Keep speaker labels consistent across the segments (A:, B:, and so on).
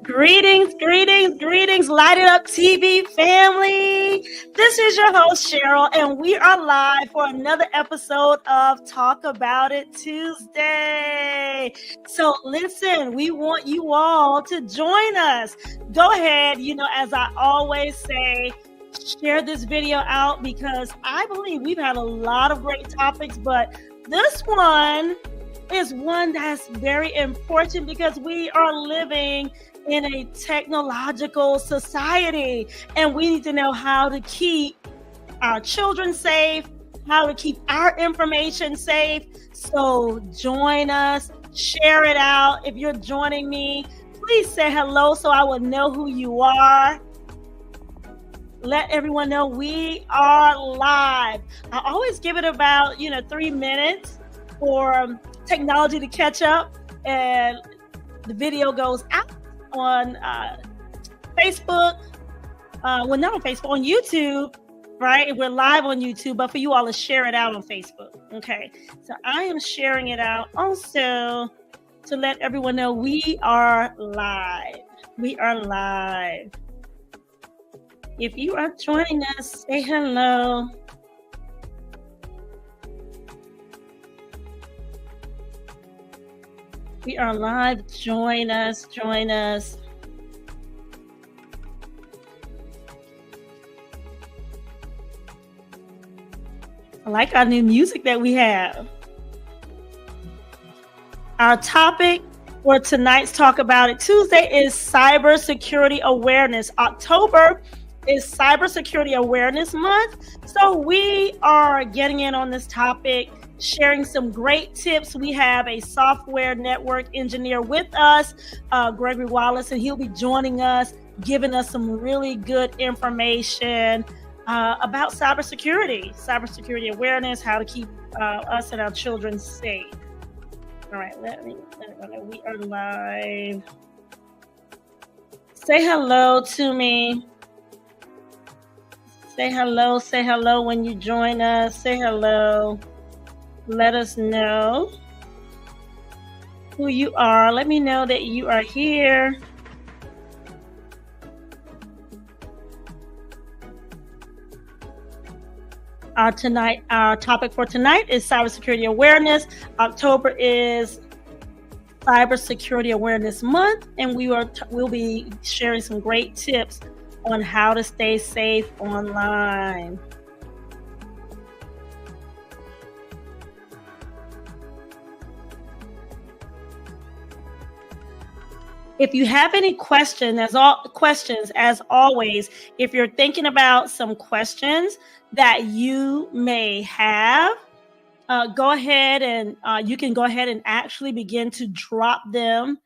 A: Greetings, greetings, greetings, Light It Up TV family. This is your host, Cheryl, and we are live for another episode of Talk About It Tuesday. So, listen, we want you all to join us. Go ahead, as I always say, share this video out because I believe we've had a lot of great topics, but this one is one that's very important because we are living in a technological society and we need to know how to keep our children safe, how to keep our information safe. So join us, share it out. If you're joining me, please say hello so I will know who you are. Let everyone know we are live. I always give it about 3 minutes for technology to catch up and the video goes out on Facebook, not on Facebook, on YouTube, right? We're live on YouTube, but for you all to share it out on Facebook. Okay, so I am sharing it out also to let everyone know we are live. We are live. If you are joining us, say hello. We are live. Join us. Join us. I like our new music that we have. Our topic for tonight's Talk About It Tuesday is Cybersecurity Awareness. October is Cybersecurity Awareness Month. So we are getting in on this topic, sharing some great tips. We have a software network engineer with us, Gregory Wallace, and he'll be joining us, giving us some really good information about cybersecurity awareness, how to keep us and our children safe. All right, let me know we are live. Say hello to me. Say hello when you join us. Say hello. Let us know who you are. Let me know that you are here. Our topic for tonight is cybersecurity awareness. October is Cybersecurity Awareness Month, and we'll be sharing some great tips on how to stay safe online. If you have any questions, as always, if you're thinking about some questions that you may have, go ahead and you can go ahead and actually begin to drop them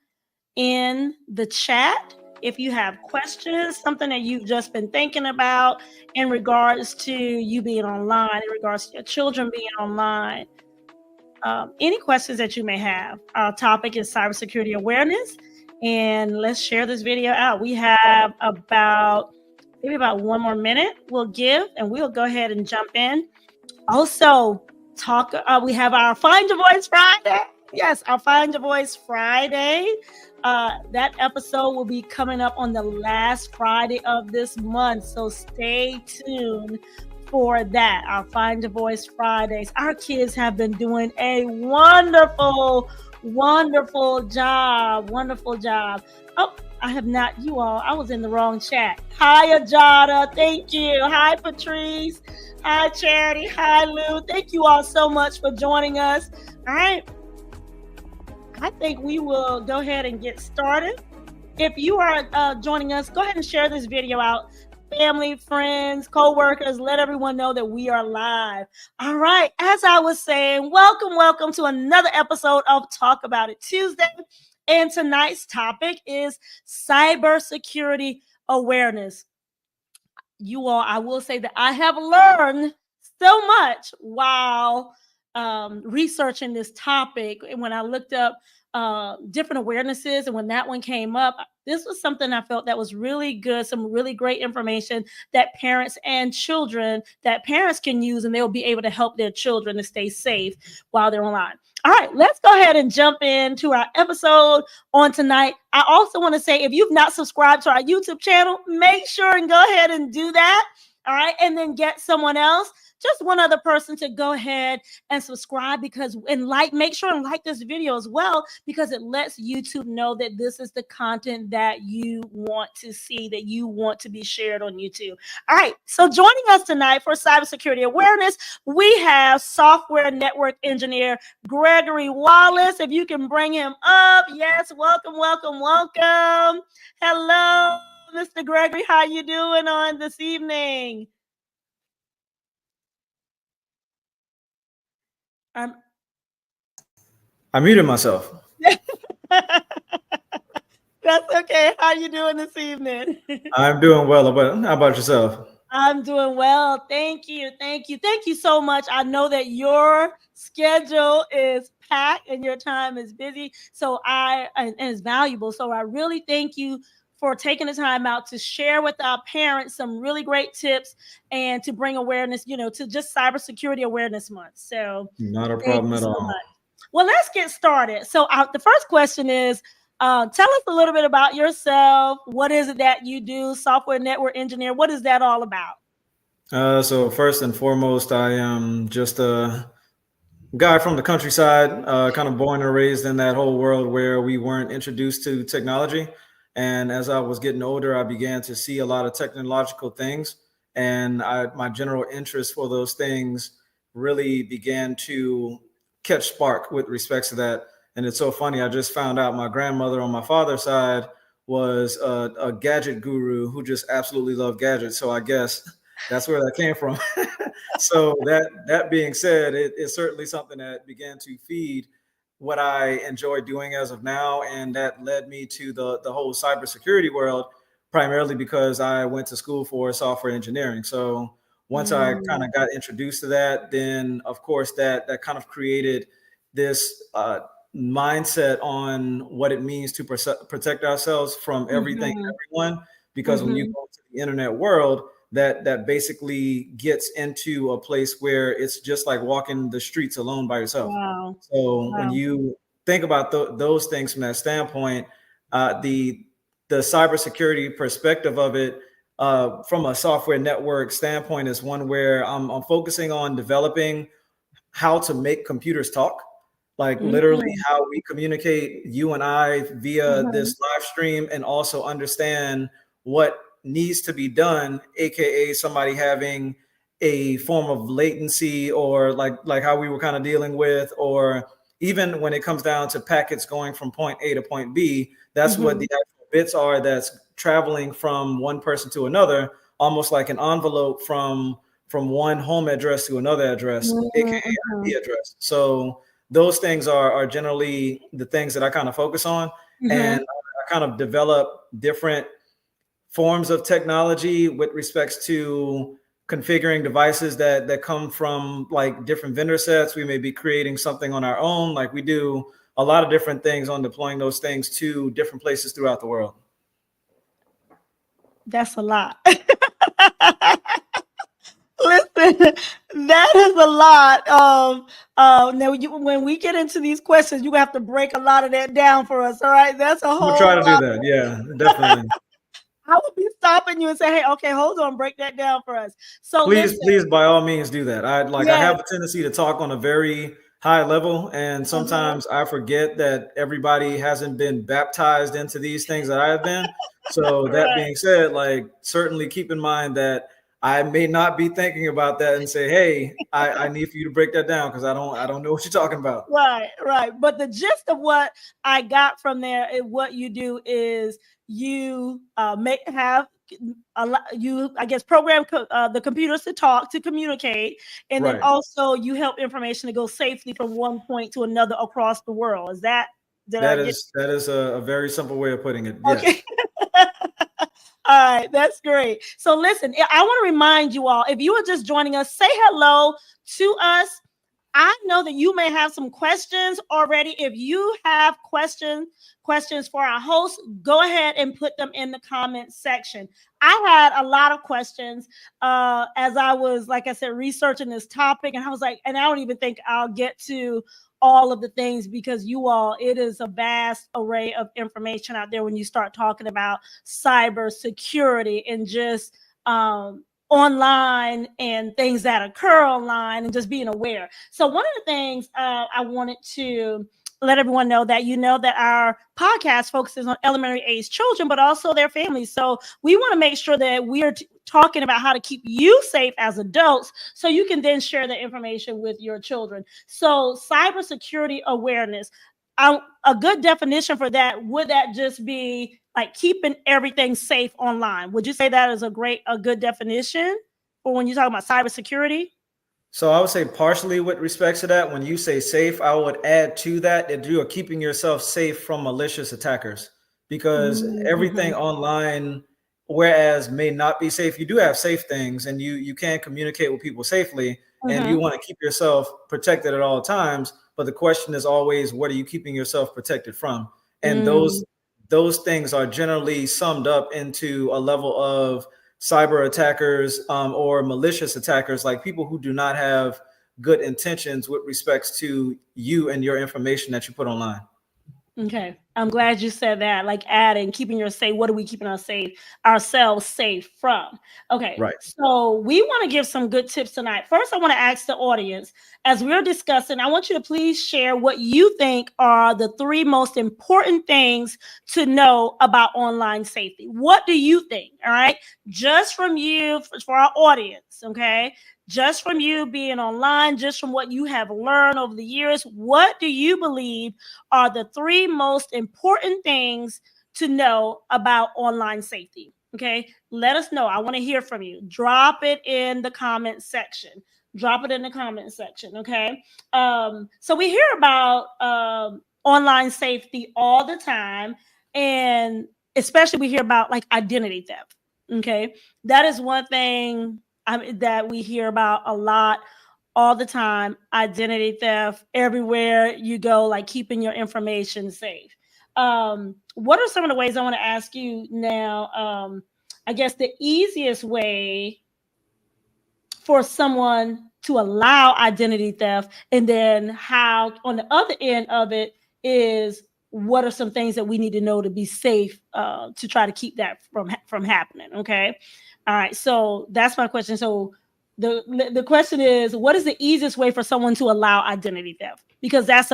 A: in the chat. If you have questions, something that you've just been thinking about in regards to you being online, in regards to your children being online, any questions that you may have. Our topic is cybersecurity awareness, and let's share this video out. We have maybe about 1 more minute we'll give, and we'll go ahead and jump in. Also, we have our Find Your Voice Friday. Yes, our Find Your Voice Friday. That episode will be coming up on the last Friday of this month, so stay tuned for that. Our Find Your Voice Fridays. Our kids have been doing a wonderful job. Oh, I have not, I was in the wrong chat. Hi, Ajada. Thank you. Hi, Patrice. Hi, Charity. Hi, Lou. Thank you all so much for joining us. All right. I think we will go ahead and get started. If you are joining us, go ahead and share this video out. Family, friends, co-workers, let everyone know that we are live. All right. As I was saying, welcome to another episode of Talk About It Tuesday. And tonight's topic is cybersecurity awareness. You all, I will say that I have learned so much while researching this topic. And when I looked up different awarenesses. And when that one came up, this was something I felt that was really good, some really great information that parents and children, that parents can use, and they'll be able to help their children to stay safe while they're online. All right, let's go ahead and jump into our episode on tonight. I also want to say, if you've not subscribed to our YouTube channel, make sure and go ahead and do that. All right, and then get someone else, just one other person, to go ahead and subscribe, because make sure and like this video as well, because it lets YouTube know that this is the content that you want to see, that you want to be shared on YouTube. All right, so joining us tonight for cybersecurity awareness, we have software network engineer Gregory Wallace. If you can bring him up. Yes, welcome. Hello, Mr. Gregory. How you doing on this evening?
B: I muted myself.
A: That's okay. How you doing this evening?
B: I'm doing well. How about yourself?
A: I'm doing well. Thank you. Thank you so much. I know that your schedule is packed and your time is busy. And it's valuable. So I really thank you for taking the time out to share with our parents some really great tips and to bring awareness, to just Cybersecurity Awareness Month. So
B: not a
A: thank
B: problem
A: you
B: at
A: so
B: all.
A: much. Well, let's get started. So the first question is, tell us a little bit about yourself. What is it that you do? Software network engineer. What is that all about?
B: So first and foremost, I am just a guy from the countryside, kind of born and raised in that whole world where we weren't introduced to technology. And as I was getting older, I began to see a lot of technological things. And my general interest for those things really began to catch spark with respects to that. And it's so funny. I just found out my grandmother on my father's side was a gadget guru who just absolutely loved gadgets. So I guess that's where that came from. So that being said, it's certainly something that began to feed what I enjoy doing as of now, and that led me to the whole cybersecurity world, primarily because I went to school for software engineering. So once I kind of got introduced to that, then of course that kind of created this mindset on what it means to protect ourselves from everything and everyone. Because when you go to the internet world, that basically gets into a place where it's just like walking the streets alone by yourself.
A: Wow.
B: So when you think about those things from that standpoint, the cybersecurity perspective of it, from a software network standpoint, is one where I'm focusing on developing how to make computers talk, like literally how we communicate, you and I, via this live stream, and also understand what needs to be done, aka somebody having a form of latency, or like how we were kind of dealing with, or even when it comes down to packets going from point A to point B, that's what the actual bits are that's traveling from one person to another, almost like an envelope from one home address to another address, aka IP address. So those things are generally the things that I kind of focus on, and I kind of develop different forms of technology with respects to configuring devices that come from like different vendor sets. We may be creating something on our own. Like we do a lot of different things on deploying those things to different places throughout the world.
A: That's a lot. Listen, that is a lot. Now when we get into these questions, you have to break a lot of that down for us. All right, that's a whole.
B: We'll try to do that. Yeah, definitely.
A: I would be stopping you and say, "Hey, okay, hold on, break that down for us." So
B: please, by all means, do that. I have a tendency to talk on a very high level, and sometimes I forget that everybody hasn't been baptized into these things that I have been. So that being said, like certainly keep in mind that I may not be thinking about that and say, "Hey, I need for you to break that down," because I don't know what you're talking about.
A: Right. But the gist of what I got from there is what you do is you I guess program the computers to talk, to communicate, and then also you help information to go safely from one point to another across the world. Is that
B: that is a very simple way of putting it? Yes.
A: Okay. All right, that's great. So listen, I want to remind you all, if you are just joining us, say hello to us I know that you may have some questions already. If you have questions for our host, go ahead and put them in the comment section. I had a lot of questions as I was, like I said, researching this topic, and I was like, and I don't even think I'll get to all of the things because you all, it is a vast array of information out there when you start talking about cybersecurity and just online and things that occur online and just being aware. So one of the things I wanted to let everyone know that that our podcast focuses on elementary age children, but also their families. So we want to make sure that we're talking about how to keep you safe as adults so you can then share the information with your children. So cybersecurity awareness, a good definition for that, would that just be like keeping everything safe online? Would you say that is a good definition for when you talk about cybersecurity?
B: So I would say partially with respect to that, when you say safe, I would add to that that you are keeping yourself safe from malicious attackers because everything
A: Mm-hmm.
B: online, whereas may not be safe, you do have safe things and you can communicate with people safely and you
A: Mm-hmm.
B: want to keep yourself protected at all times. But the question is always, what are you keeping yourself protected from? And
A: Mm.
B: those things are generally summed up into a level of cyber attackers or malicious attackers, like people who do not have good intentions with respects to you and your information that you put online.
A: Okay. I'm glad you said that. Like adding, keeping your safe. What are we keeping ourselves safe from? Okay.
B: Right.
A: So we want to give some good tips tonight. First, I want to ask the audience, as we're discussing, I want you to please share what you think are the three most important things to know about online safety. What do you think? All right. Just from you, for our audience. Okay. Just from you being online, just from what you have learned over the years, what do you believe are the three most important things to know about online safety? Okay, let us know. I want to hear from you. Drop it in the comment section. Drop it in the comment section. Okay. So we hear about online safety all the time, and especially we hear about like identity theft. Okay, that is one thing that we hear about a lot all the time. Identity theft everywhere you go, like keeping your information safe. What are some of the ways I want to ask you now? I guess the easiest way for someone to allow identity theft, and then how on the other end of it is what are some things that we need to know to be safe to try to keep that from happening. Okay. All right, so that's my question. So the question is, what is the easiest way for someone to allow identity theft? Because that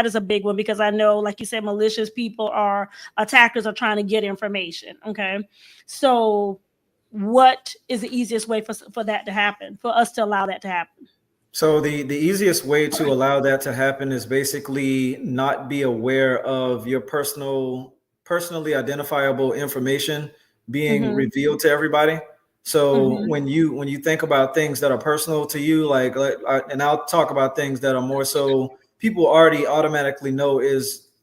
A: is a big one, because I know, like you said, malicious people are attackers are trying to get information. Okay. So what is the easiest way for that to happen, for us to allow that to happen?
B: So the easiest way to allow that to happen is basically not be aware of your personally identifiable information being
A: Mm-hmm.
B: revealed to everybody. So
A: Mm-hmm.
B: when you think about things that are personal to you, and I'll talk about things that are more so people already automatically know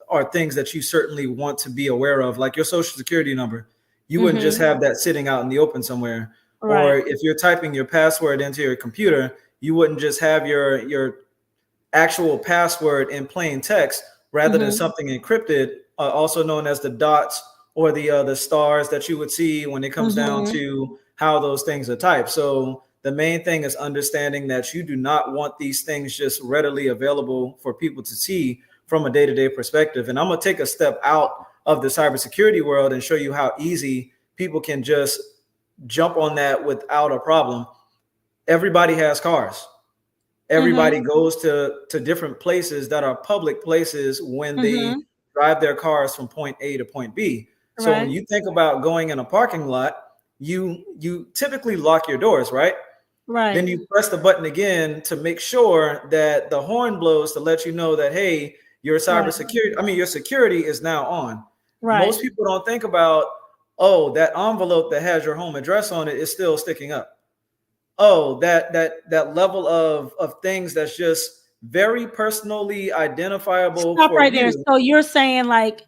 B: are things that you certainly want to be aware of, like your social security number. You wouldn't just
A: Mm-hmm.
B: have that sitting out in the open somewhere. Or
A: Right.
B: if you're typing your password into your computer, you wouldn't just have your actual password in plain text rather than
A: Mm-hmm.
B: something encrypted, also known as the dots or the stars that you would see when it comes down
A: Mm-hmm.
B: to how those things are typed. So the main thing is understanding that you do not want these things just readily available for people to see from a day-to-day perspective. And I'm gonna take a step out of the cybersecurity world and show you how easy people can just jump on that without a problem. Everybody has cars.
A: Mm-hmm.
B: Everybody goes to different places that are public places when they
A: Mm-hmm.
B: drive their cars from point A to point B. So when
A: Right.
B: you think about going in a parking lot, you typically lock your doors, right? Then
A: Right.
B: you press the button again to make sure that the horn blows to let you know that, hey,
A: Right.
B: your security is now on.
A: Right.
B: Most people don't think about, oh, that envelope that has your home address on it is still sticking up. Oh, that level of things that's just very personally identifiable
A: Stop
B: for
A: right there.
B: you.
A: So you're saying, like,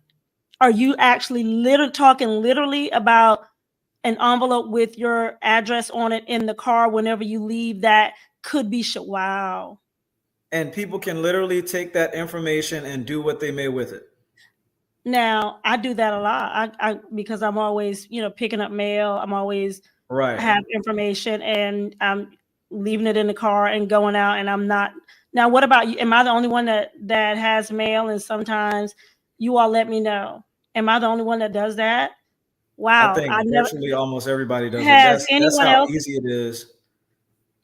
A: are you actually talking literally about an envelope with your address on it in the car whenever you leave that could be wow.
B: and people can literally take that information and do what they may with it.
A: Now, I do that a lot. I because I'm always, picking up mail. I'm always
B: Right.
A: have information, and I'm leaving it in the car and going out, and I'm not. Now, what about you? Am I the only one that has mail, and sometimes you all let me know? Am I the only one that does that?
B: I
A: Wow, I
B: think
A: never.
B: virtually almost everybody does it.
A: Has
B: That's
A: anyone
B: how
A: else
B: easy it is.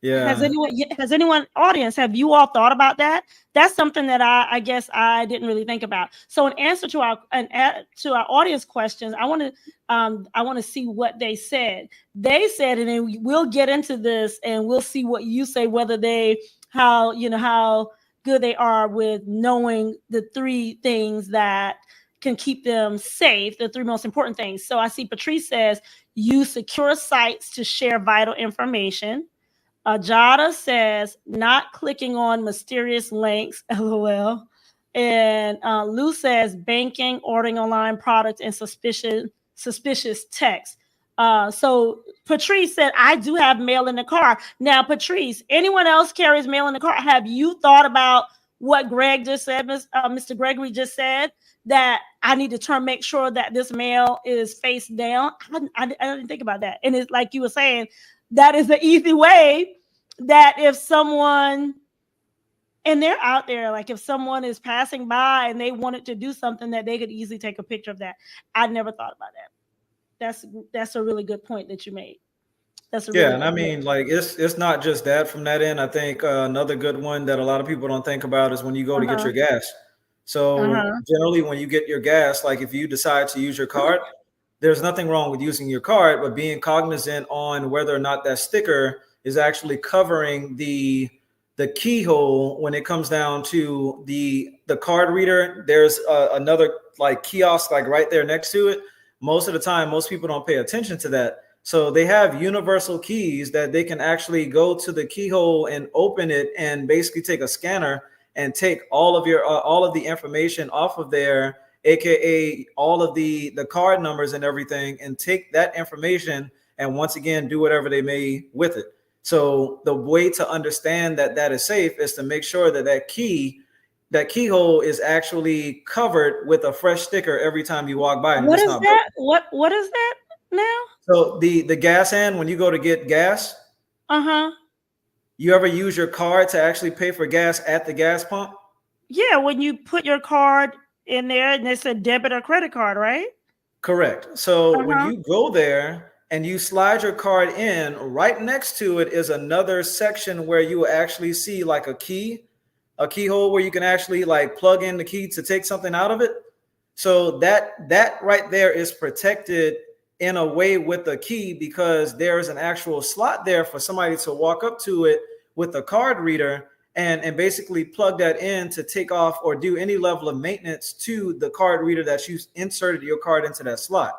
A: Has
B: Yeah.
A: anyone has anyone audience, have you all thought about that? That's something that I guess I didn't really think about. So in answer to our audience questions, I want to see what they said. They said, and then we'll get into this and we'll see what you say, whether they how good they are with knowing the three things that can keep them safe, the three most important things. So I see Patrice says use secure sites to share vital information. Ajada says, not clicking on mysterious links, lol. And Lou says, banking, ordering online products, and suspicious text. So Patrice said, I do have mail in the car. Now, Patrice, anyone else carries mail in the car? Have you thought about what Greg just said, Mr. Gregory just said, that I need to make sure that this mail is face down? I didn't think about that. And it's like you were saying, that is the easy way that if someone, and they're out there, like if someone is passing by and they wanted to do something, that they could easily take a picture of that. I never thought about that. That's a really good point that you made. That's a
B: Yeah,
A: really
B: and I
A: good point.
B: mean, like it's not just that from that end. I think another good one that a lot of people don't think about is when you go to get
A: Uh-huh.
B: your gas. So
A: Uh-huh.
B: generally, when you get your gas, like if you decide to use your card, there's nothing wrong with using your card, but being cognizant on whether or not that sticker is actually covering the keyhole when it comes down to the card reader. There's another like kiosk like right there next to it. Most of the time, most people don't pay attention to that. So they have universal keys that they can actually go to the keyhole and open it and basically take a scanner and take all of the information off of there, aka all of the card numbers and everything, and take that information and once again do whatever they may with it. So the way to understand that that is safe is to make sure that that keyhole is actually covered with a fresh sticker every time you walk by and
A: What
B: it's
A: is
B: not
A: that?
B: broken.
A: What is that now?
B: So the gas hand, when you go to get gas,
A: Uh-huh.
B: you ever use your card to actually pay for gas at the gas pump?
A: Yeah, when you put your card in there and it's a debit or credit card, right?
B: Correct. So when
A: Uh-huh.
B: you go there and you slide your card in, right next to it is another section where you will actually see like a keyhole where you can actually like plug in the key to take something out of it. So that right there is protected in a way with the key because there is an actual slot there for somebody to walk up to it with a card reader and basically plug that in to take off or do any level of maintenance to the card reader that you inserted your card into that slot.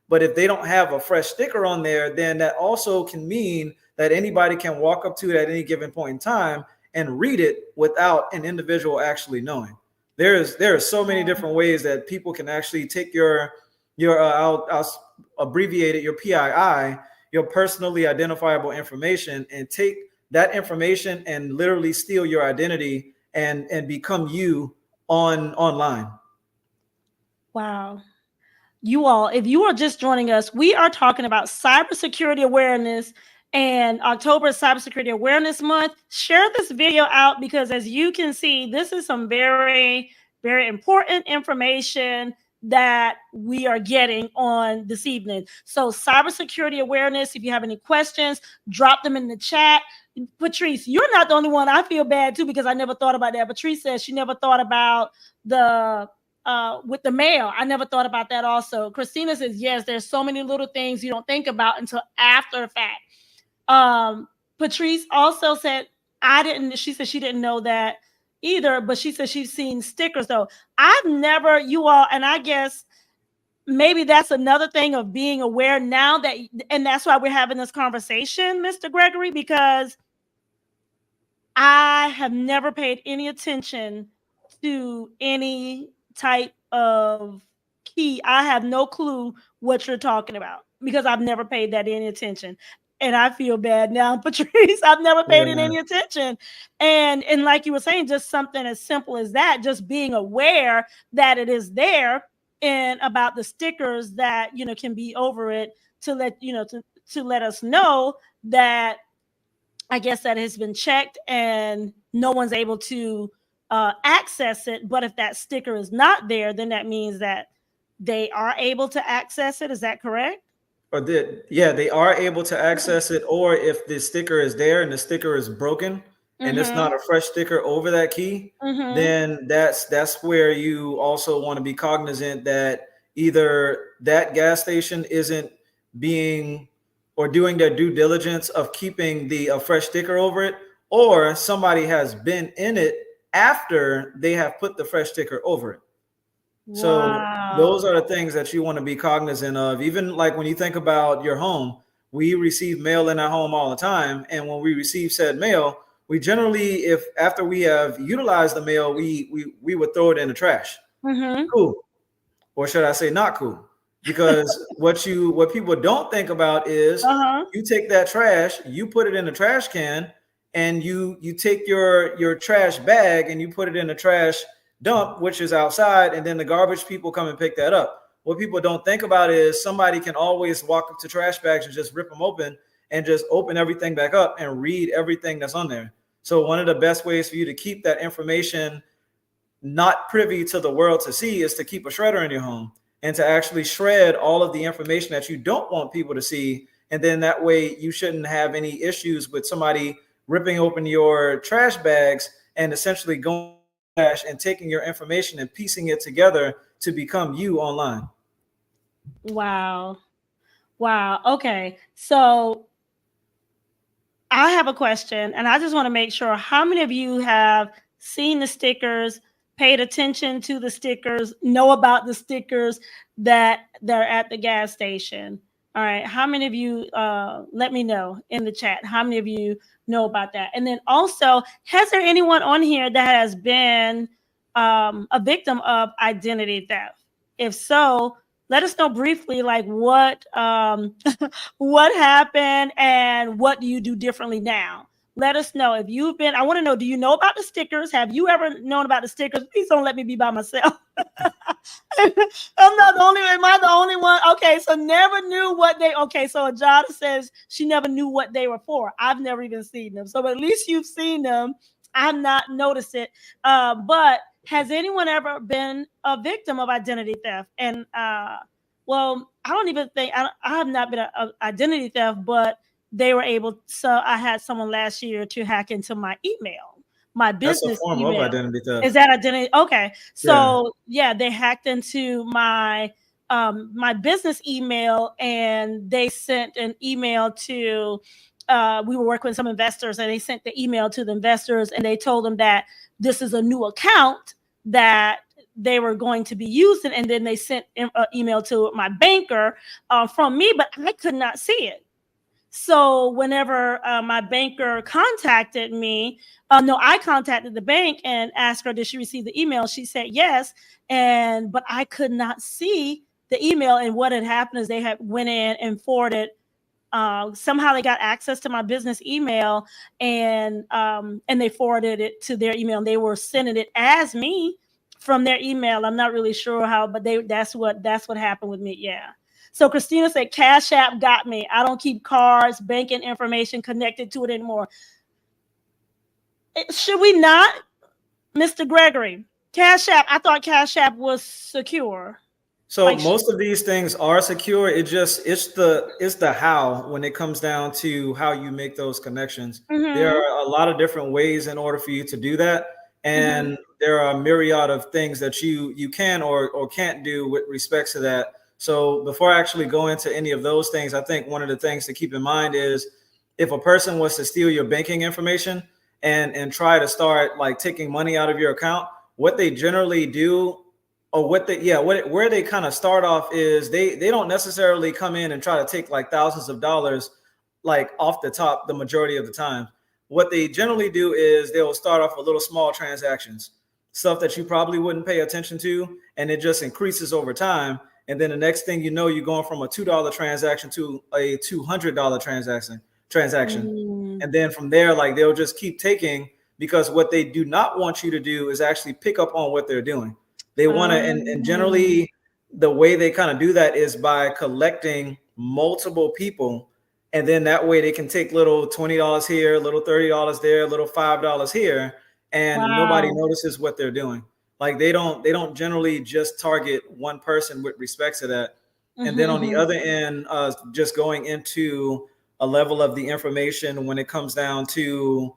B: But if they don't have a fresh sticker on there, then that also can mean that anybody can walk up to it at any given point in time and read it without an individual actually knowing. There are so many different ways that people can actually take your I'll abbreviate it, your PII, your personally identifiable information, and take that information and literally steal your identity and become you online.
A: Wow. You all, if you are just joining us, we are talking about cybersecurity awareness, and October is Cybersecurity Awareness Month. Share this video out because, as you can see, this is some very, very important information that we are getting on this evening. So, cybersecurity awareness, if you have any questions, drop them in the chat. Patrice, you're not the only one. I feel bad too because I never thought about that. Patrice says she never thought about the with the mail. I never thought about that also. Christina says, yes, there's so many little things you don't think about until after the fact. Patrice also said, she said she didn't know that either, but she said she's seen stickers though. I've never, you all, and I guess maybe that's another thing of being aware now that, and that's why we're having this conversation, Mr. Gregory, because I have never paid any attention to any type of key. I have no clue what you're talking about because I've never paid that any attention. and I feel bad now, Patrice. I've never paid it
B: Yeah.
A: any attention. And like you were saying, just something as simple as that, just being aware that it is there, and about the stickers that, can be over it, to let, to let us know that, I guess, that has been checked and no one's able to access it. But if that sticker is not there, then that means that they are able to access it. Is that correct?
B: They are able to access it. Or if the sticker is there and the sticker is broken and it's
A: Mm-hmm.
B: not a fresh sticker over that key,
A: Mm-hmm.
B: then that's where you also want to be cognizant that either that gas station isn't being or doing their due diligence of keeping the a fresh sticker over it, or somebody has been in it after they have put the fresh sticker over it. So those
A: Wow.
B: are the things that you want to be cognizant of. Even like when you think about your home, we receive mail in our home all the time. And when we receive said mail, we generally, if after we have utilized the mail, we would throw it in the trash.
A: Mm-hmm.
B: Cool. Or should I say not cool? Because what people don't think about is
A: Uh-huh.
B: you take that trash, you put it in the trash can, and you take your trash bag and you put it in the trash dump, which is outside, and then the garbage people come and pick that up. What people don't think about is somebody can always walk up to trash bags and just rip them open and just open everything back up and read everything that's on there. So one of the best ways for you to keep that information not privy to the world to see is to keep a shredder in your home and to actually shred all of the information that you don't want people to see. And then that way you shouldn't have any issues with somebody ripping open your trash bags and essentially going trash and taking your information and piecing it together to become you online.
A: Wow. Wow. Okay. So I have a question, and I just want to make sure, how many of you have seen the stickers, paid attention to the stickers, know about the stickers that they're at the gas station? All right. How many of you, let me know in the chat, how many of you know about that? And then also, has there anyone on here that has been a victim of identity theft? If so, let us know briefly, like what happened and what do you do differently now. Let us know if you've been. I want to know, do you know about the stickers? Have you ever known about the stickers? Please don't let me be by myself. I'm not the only one. Am I the only one? Okay, so never knew what they. Okay, so Ajada says she never knew what they were for. I've never even seen them. So at least you've seen them. I've not noticed it. But has anyone ever been a victim of identity theft? And well, I don't even think I have not been a identity theft, but they were able. So I had someone last year to hack into my email, my
B: That's a
A: business
B: form of
A: email.
B: identity
A: Is
B: theft.
A: that identity? Okay.
B: Yeah,
A: So yeah, they hacked into my business email, and they sent an email to we were working with some investors, and they sent the email to the investors, and they told them that this is a new account that they were going to be using, and then they sent an email to my banker from me, but I could not see it. So whenever my banker contacted me, no, I contacted the bank and asked her, did she receive the email? She said yes, but I could not see the email. And what had happened is they had went in and forwarded. Somehow they got access to my business email, and they forwarded it to their email, and they were sending it as me from their email. I'm not really sure how, but that's what happened with me. Yeah. So Christina said, Cash App got me. I don't keep cards, banking information connected to it anymore. Should we not, Mr. Gregory? Cash App, I thought Cash App was secure.
B: so
A: Like,
B: most of these things are secure. It's the how when it comes down to how you make those connections. There
A: mm-hmm,
B: are a lot of different ways in order for you to do that,
A: mm-hmm,
B: and there are a myriad of things that you can or can't do with respects to that. So before I actually go into any of those things, I think one of the things to keep in mind is if a person was to steal your banking information and try to start like taking money out of your account, what they generally do or what they where they kind of start off is they don't necessarily come in and try to take like thousands of dollars like off the top the majority of the time. What they generally do is they'll start off with little small transactions, stuff that you probably wouldn't pay attention to, and it just increases over time. And then the next thing you know, you're going from a $2 transaction to a $200 transaction, transaction.
A: Mm.
B: And then from there, like they'll just keep taking, because what they do not want you to do is actually pick up on what they're doing. They want to, and
A: Um,
B: generally the way they kind of do that is by collecting multiple people, and then that way they can take little $20 here, little $30 there, little $5 here, and nobody
A: wow.
B: notices what they're doing. Like they don't generally just target one person with respect to that. And then on the
A: Mm-hmm.
B: other end, just going into a level of the information when it comes down to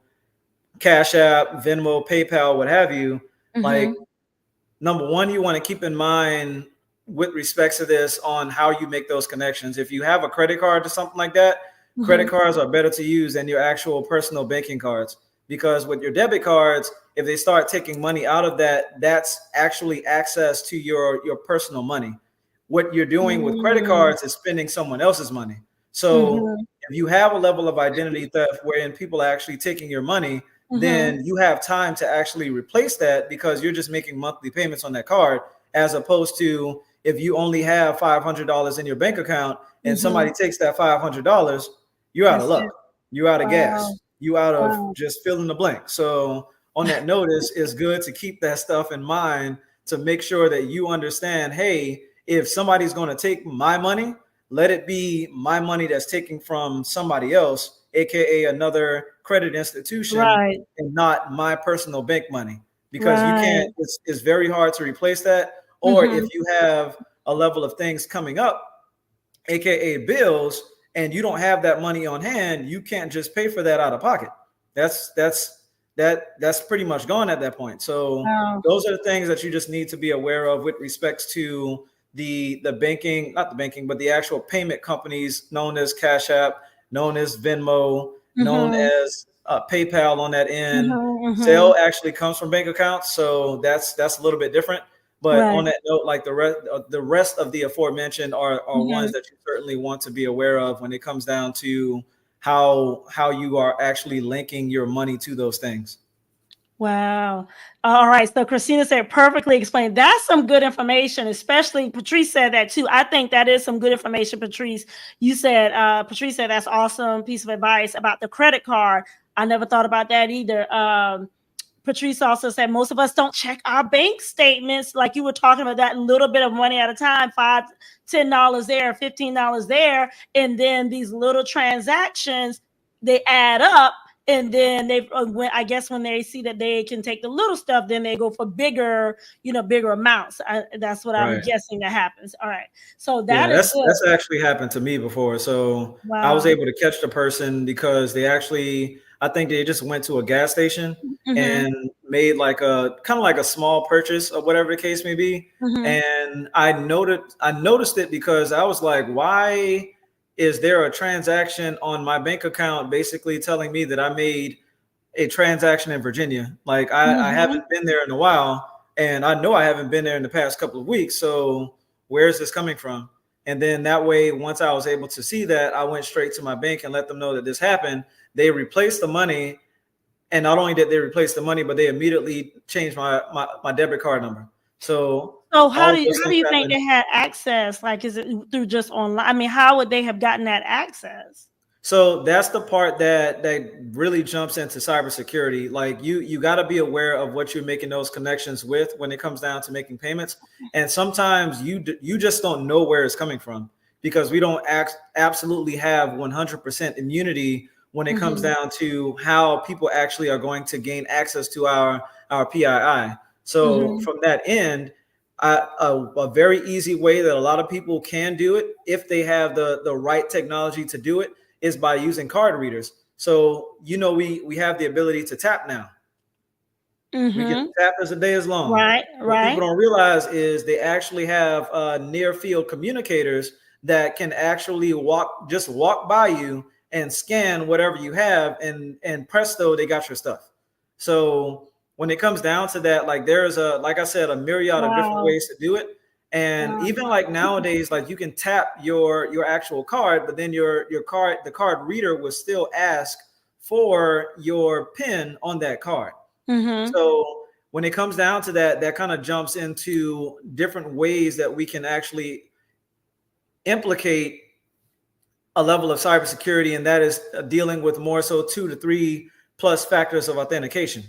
B: Cash App, Venmo, PayPal, what have you. Like,
A: Mm-hmm.
B: number one, you want to keep in mind with respects to this on how you make those connections. If you have a credit card or something like that, credit
A: Mm-hmm.
B: cards are better to use than your actual personal banking cards, because with your debit cards, if they start taking money out of that, that's actually access to your personal money. What you're doing with credit
A: Mm-hmm.
B: cards is spending someone else's money. So
A: Mm-hmm.
B: if you have a level of identity theft wherein people are actually taking your money,
A: Mm-hmm.
B: then you have time to actually replace that, because you're just making monthly payments on that card, as opposed to if you only have $500 in your bank account and
A: Mm-hmm.
B: somebody takes that $500, you're out of
A: That's
B: luck.
A: it.
B: You're out of
A: Wow.
B: gas. You out of
A: Wow.
B: just fill in the blank. So on that notice, it's good to keep that stuff in mind, to make sure that you understand, hey, if somebody's going to take my money, let it be my money that's taken from somebody else, aka another credit institution,
A: Right.
B: and not my personal bank money, because you can't,
A: Right.
B: it's very hard to replace that. Or if
A: Mm-hmm.
B: you have a level of things coming up, aka bills, and you don't have that money on hand, you can't just pay for that out of pocket. That's pretty much gone at that point. So
A: Wow.
B: those are the things that you just need to be aware of with respects to the banking, not the banking, but the actual payment companies, known as Cash App, known as Venmo, known
A: Mm-hmm.
B: as PayPal on that end.
A: Mm-hmm. Mm-hmm.
B: Zelle actually comes from bank accounts, so that's a little bit different. But on
A: Right.
B: that note, like the rest of the aforementioned are
A: Mm-hmm.
B: ones that you certainly want to be aware of when it comes down to how you are actually linking your money to those things.
A: Wow. All right. So Christina said perfectly explained. That's some good information, especially Patrice said that too. I think that is some good information, Patrice. Patrice said that's awesome piece of advice about the credit card. I never thought about that either. Patrice also said most of us don't check our bank statements, like you were talking about, that little bit of money at a time, $5, $10 there, $15 there, and then these little transactions, they add up, and then when I guess when they see that they can take the little stuff, then they go for bigger, bigger amounts. That's what I'm
B: Right.
A: guessing that happens. All right, so
B: Yeah,
A: that is
B: that's
A: good.
B: that's actually happened to me before. So I was
A: Wow.
B: able to catch the person because they actually, I think they just went to a gas station
A: Mm-hmm.
B: and made like a kind of like a small purchase or whatever the case may be.
A: Mm-hmm.
B: And I noticed it because I was like, why is there a transaction on my bank account basically telling me that I made a transaction in Virginia? Like I
A: Mm-hmm.
B: haven't been there in a while, and I know I haven't been there in the past couple of weeks. So where's this coming from? And then that way, once I was able to see that, I went straight to my bank and let them know that this happened. They replaced the money, and not only did they replace the money, but they immediately changed my debit card number. So
A: So
B: all
A: how
B: of
A: do you
B: those
A: how do
B: things
A: you think
B: happen.
A: they had access? Like, is it through just online? I mean, how would they have gotten that access?
B: So that's the part that really jumps into cybersecurity. Like you got to be aware of what you're making those connections with when it comes down to making payments. And sometimes you just don't know where it's coming from, because we don't absolutely have 100% immunity when it comes
A: Mhm.
B: down to how people actually are going to gain access to our PII. So
A: Mhm.
B: from that end, a very easy way that a lot of people can do it, if they have the right technology to do it, is by using card readers. So we have the ability to tap now. We can
A: Mhm.
B: tap as the day is long.
A: Right.
B: What people
A: Right.
B: don't realize is they actually have near field communicators that can actually walk by you and scan whatever you have, and presto, they got your stuff. So when it comes down to that, like there's like I said, a myriad of different
A: Wow.
B: ways to do it. And
A: Wow.
B: even like nowadays, like you can tap your actual card, but then the card reader will still ask for your PIN on that card.
A: Mhm.
B: So when it comes down to that, that kind of jumps into different ways that we can actually implicate a level of cybersecurity, and that is dealing with more so 2 to 3 plus factors of authentication,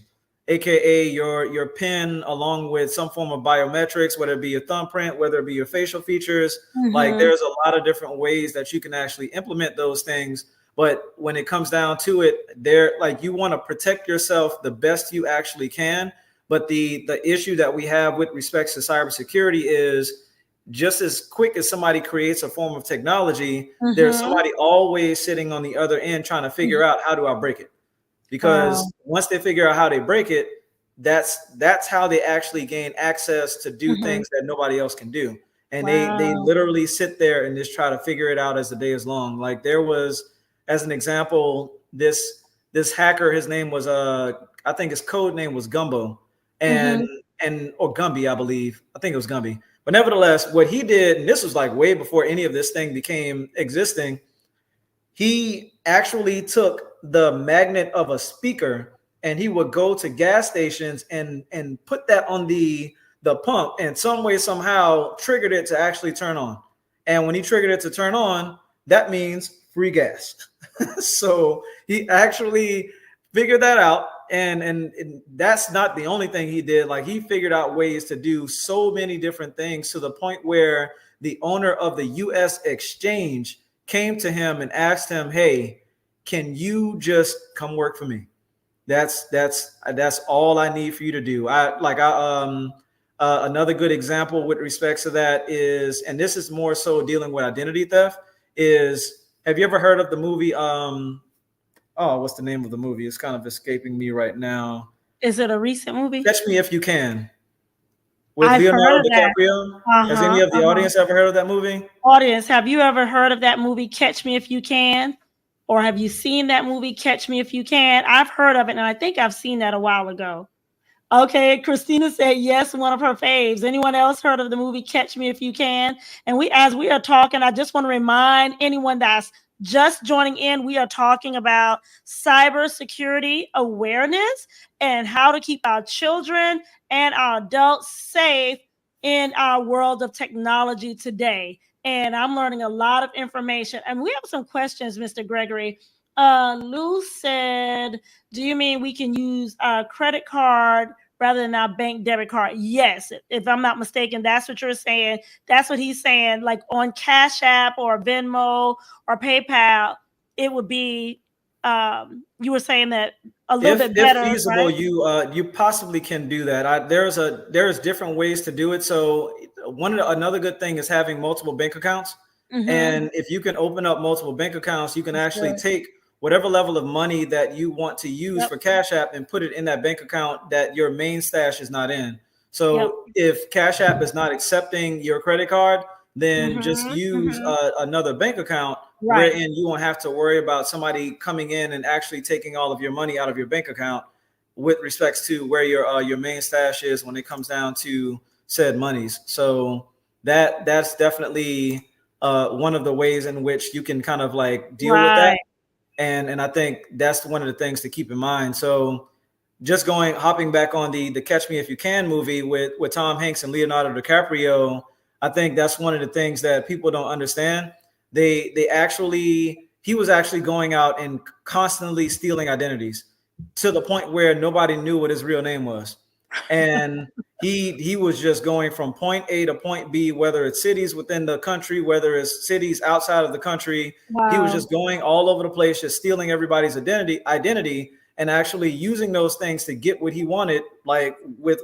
B: aka your PIN along with some form of biometrics, whether it be your thumbprint, whether it be your facial features. Like
A: Mm-hmm.
B: there's a lot of different ways that you can actually implement those things. But when it comes down to it, there like you want to protect yourself the best you actually can. But the issue that we have with respect to cybersecurity is just as quick as somebody creates a form of technology, there's
A: Mm-hmm.
B: somebody always sitting on the other end trying to figure out how do I break it.
A: Wow.
B: Because once they figure out how they break it, that's how they actually gain access to do
A: Mm-hmm.
B: things that nobody else can do. And they
A: Wow.
B: literally sit there and just try to figure it out as the day is long. Like there was, as an example, this hacker, his name was I think his code name was Gumbo, and
A: Mm-hmm.
B: or Gumby, I believe. I think it was Gumby. But nevertheless, what he did, and this was like way before any of this thing became existing, he actually took the magnet of a speaker and he would go to gas stations and put that on the pump, and some way somehow triggered it to actually turn on. And when he triggered it to turn on, that means free gas. So he actually figured that out, and that's not the only thing he did. Like he figured out ways to do so many different things to the point where the owner of the US exchange came to him and asked him, "Hey, can you just come work for me? That's all I need for you to do." Another good example with respects to that is, and this is more so dealing with identity theft, is have you ever heard of the movie oh, what's the name of the movie? It's kind of escaping me right now.
A: Is it a recent movie?
B: Catch Me If You Can, with
A: I've heard
B: Leonardo
A: of that.
B: DiCaprio. Has any
A: Uh-huh.
B: of the
A: Uh-huh.
B: audience ever heard of that movie?
A: Audience, have you ever heard of that movie Catch Me If You Can? Or have you seen that movie Catch Me If You Can? I've heard of it, and I think I've seen that a while ago. Okay, Christina said yes, one of her faves. Anyone else heard of the movie Catch Me If You Can? And as we are talking, I just want to remind anyone that's just joining in, we are talking about cybersecurity awareness and how to keep our children and our adults safe in our world of technology today. And I'm learning a lot of information. And we have some questions, Mr. Gregory. Lou said, do you mean we can use a credit card rather than our bank debit card? Yes, if I'm not mistaken, that's what you're saying. That's what he's saying. Like on Cash App or Venmo or PayPal, it would be. You were saying that a little bit
B: If
A: better,
B: feasible,
A: right?
B: you possibly can do that. There's different ways to do it. So another good thing is having multiple bank accounts.
A: Mm-hmm.
B: And if you can open up multiple bank accounts, you can
A: That's
B: actually
A: good.
B: take whatever level of money that you want to use
A: Yep.
B: for Cash App and put it in that bank account that your main stash is not in.
A: Yep.
B: So if Cash App is not accepting your credit card, then just
A: Mm-hmm.
B: use
A: Mm-hmm.
B: another bank account
A: Right.
B: wherein you won't have to worry about somebody coming in and actually taking all of your money out of your bank account with respects to where your main stash is when it comes down to said monies. So that's definitely one of the ways in which you can kind of like deal with that.
A: Right.
B: And I think that's one of the things to keep in mind. So just hopping back on the Catch Me If You Can movie with Tom Hanks and Leonardo DiCaprio, I think that's one of the things that people don't understand. They actually he was actually going out and constantly stealing identities to the point where nobody knew what his real name was. And he was just going from point A to point B, whether it's cities within the country, whether it's cities outside of the country. He was
A: Wow.
B: just going all over the place, just stealing everybody's identity and actually using those things to get what he wanted, like with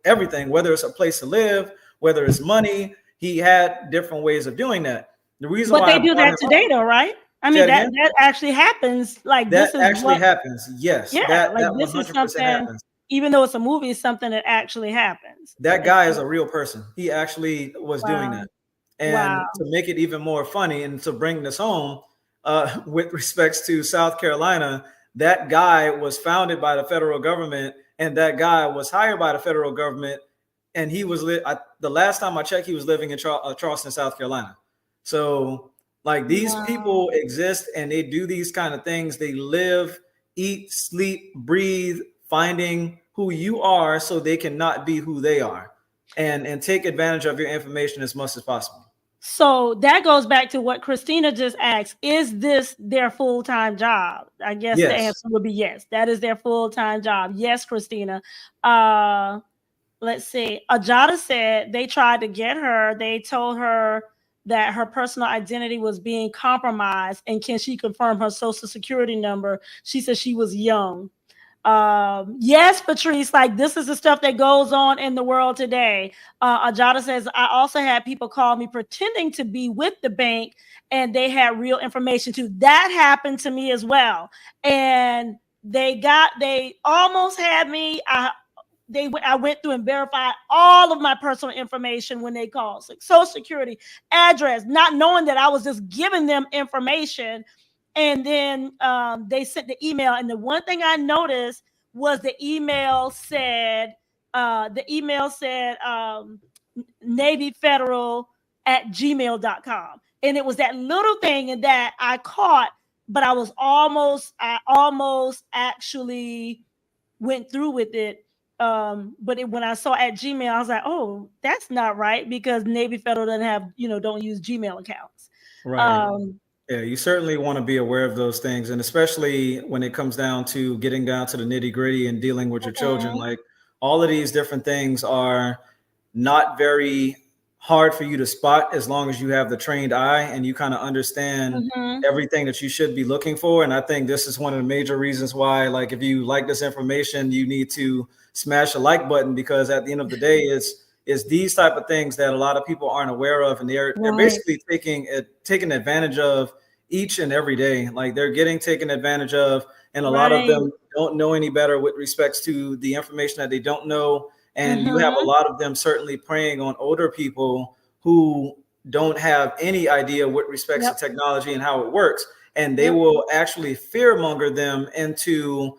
B: everything, whether it's a place to live, whether it's money. He had different ways of doing that. The reason
A: But
B: why
A: they
B: I
A: do
B: brought
A: that
B: him up,
A: today, though, right? I
B: say
A: mean,
B: it again,
A: that actually happens. Like
B: that
A: this is
B: actually
A: what.
B: happens. Yes,
A: Yeah,
B: that
A: like
B: that
A: this is
B: 100%
A: something.
B: happens.
A: Even though it's a movie, it's something that actually happens.
B: That
A: It's
B: guy is a real person. He actually was doing
A: wow,
B: that.
A: wow,
B: And to make it even more funny and to bring this home, with respects to South Carolina, that guy was founded by the federal government, and that guy was hired by the federal government. And he was the last time I checked, he was living in Charleston, South Carolina. So, like, these
A: wow.
B: people exist and they do these kind of things. They live, eat, sleep, breathe, finding who you are so they cannot be who they are, and take advantage of your information as much as possible.
A: So that goes back to what Christina just asked. Is this their full-time job? I guess the
B: Yes.
A: answer would be yes. That is their full-time job. Yes, Christina. Uh, let's see. Ajada said they tried to get her. They told her that her personal identity was being compromised, and can she confirm her social security number? She said she was young. Yes, Patrice, like this is the stuff that goes on in the world today. Ajada says, I also had people call me pretending to be with the bank and they had real information too. That happened to me as well. And they almost had me. I went through and verified all of my personal information when they called, like social security, address, not knowing that I was just giving them information. And then they sent the email. And the one thing I noticed was the email said, Navy Federal at gmail.com. And it was that little thing and that I caught, but I almost actually went through with it. When I saw at Gmail, I was like, oh, that's not right because Navy Federal doesn't have, don't use Gmail accounts.
B: Right.
A: Um,
B: Yeah, you certainly want to be aware of those things, and especially when it comes down to getting down to the nitty gritty and dealing with your children.
A: mhm,
B: Like all of these different things are not very hard for you to spot as long as you have the trained eye and you kind of understand
A: mhm,
B: everything that you should be looking for. And I think this is one of the major reasons why, like, if you like this information, you need to smash the like button, because at the end of the day, it's these type of things that a lot of people aren't aware of, and they're
A: right,
B: basically taking advantage of each and every day. Like they're getting taken advantage of, and a lot of
A: right,
B: them don't know any better with respects to the information that they don't know. And you have a
A: mhm,
B: lot of them certainly preying on older people who don't have any idea with respects to
A: yep,
B: technology and how it works. And they
A: yep,
B: will actually fearmonger them into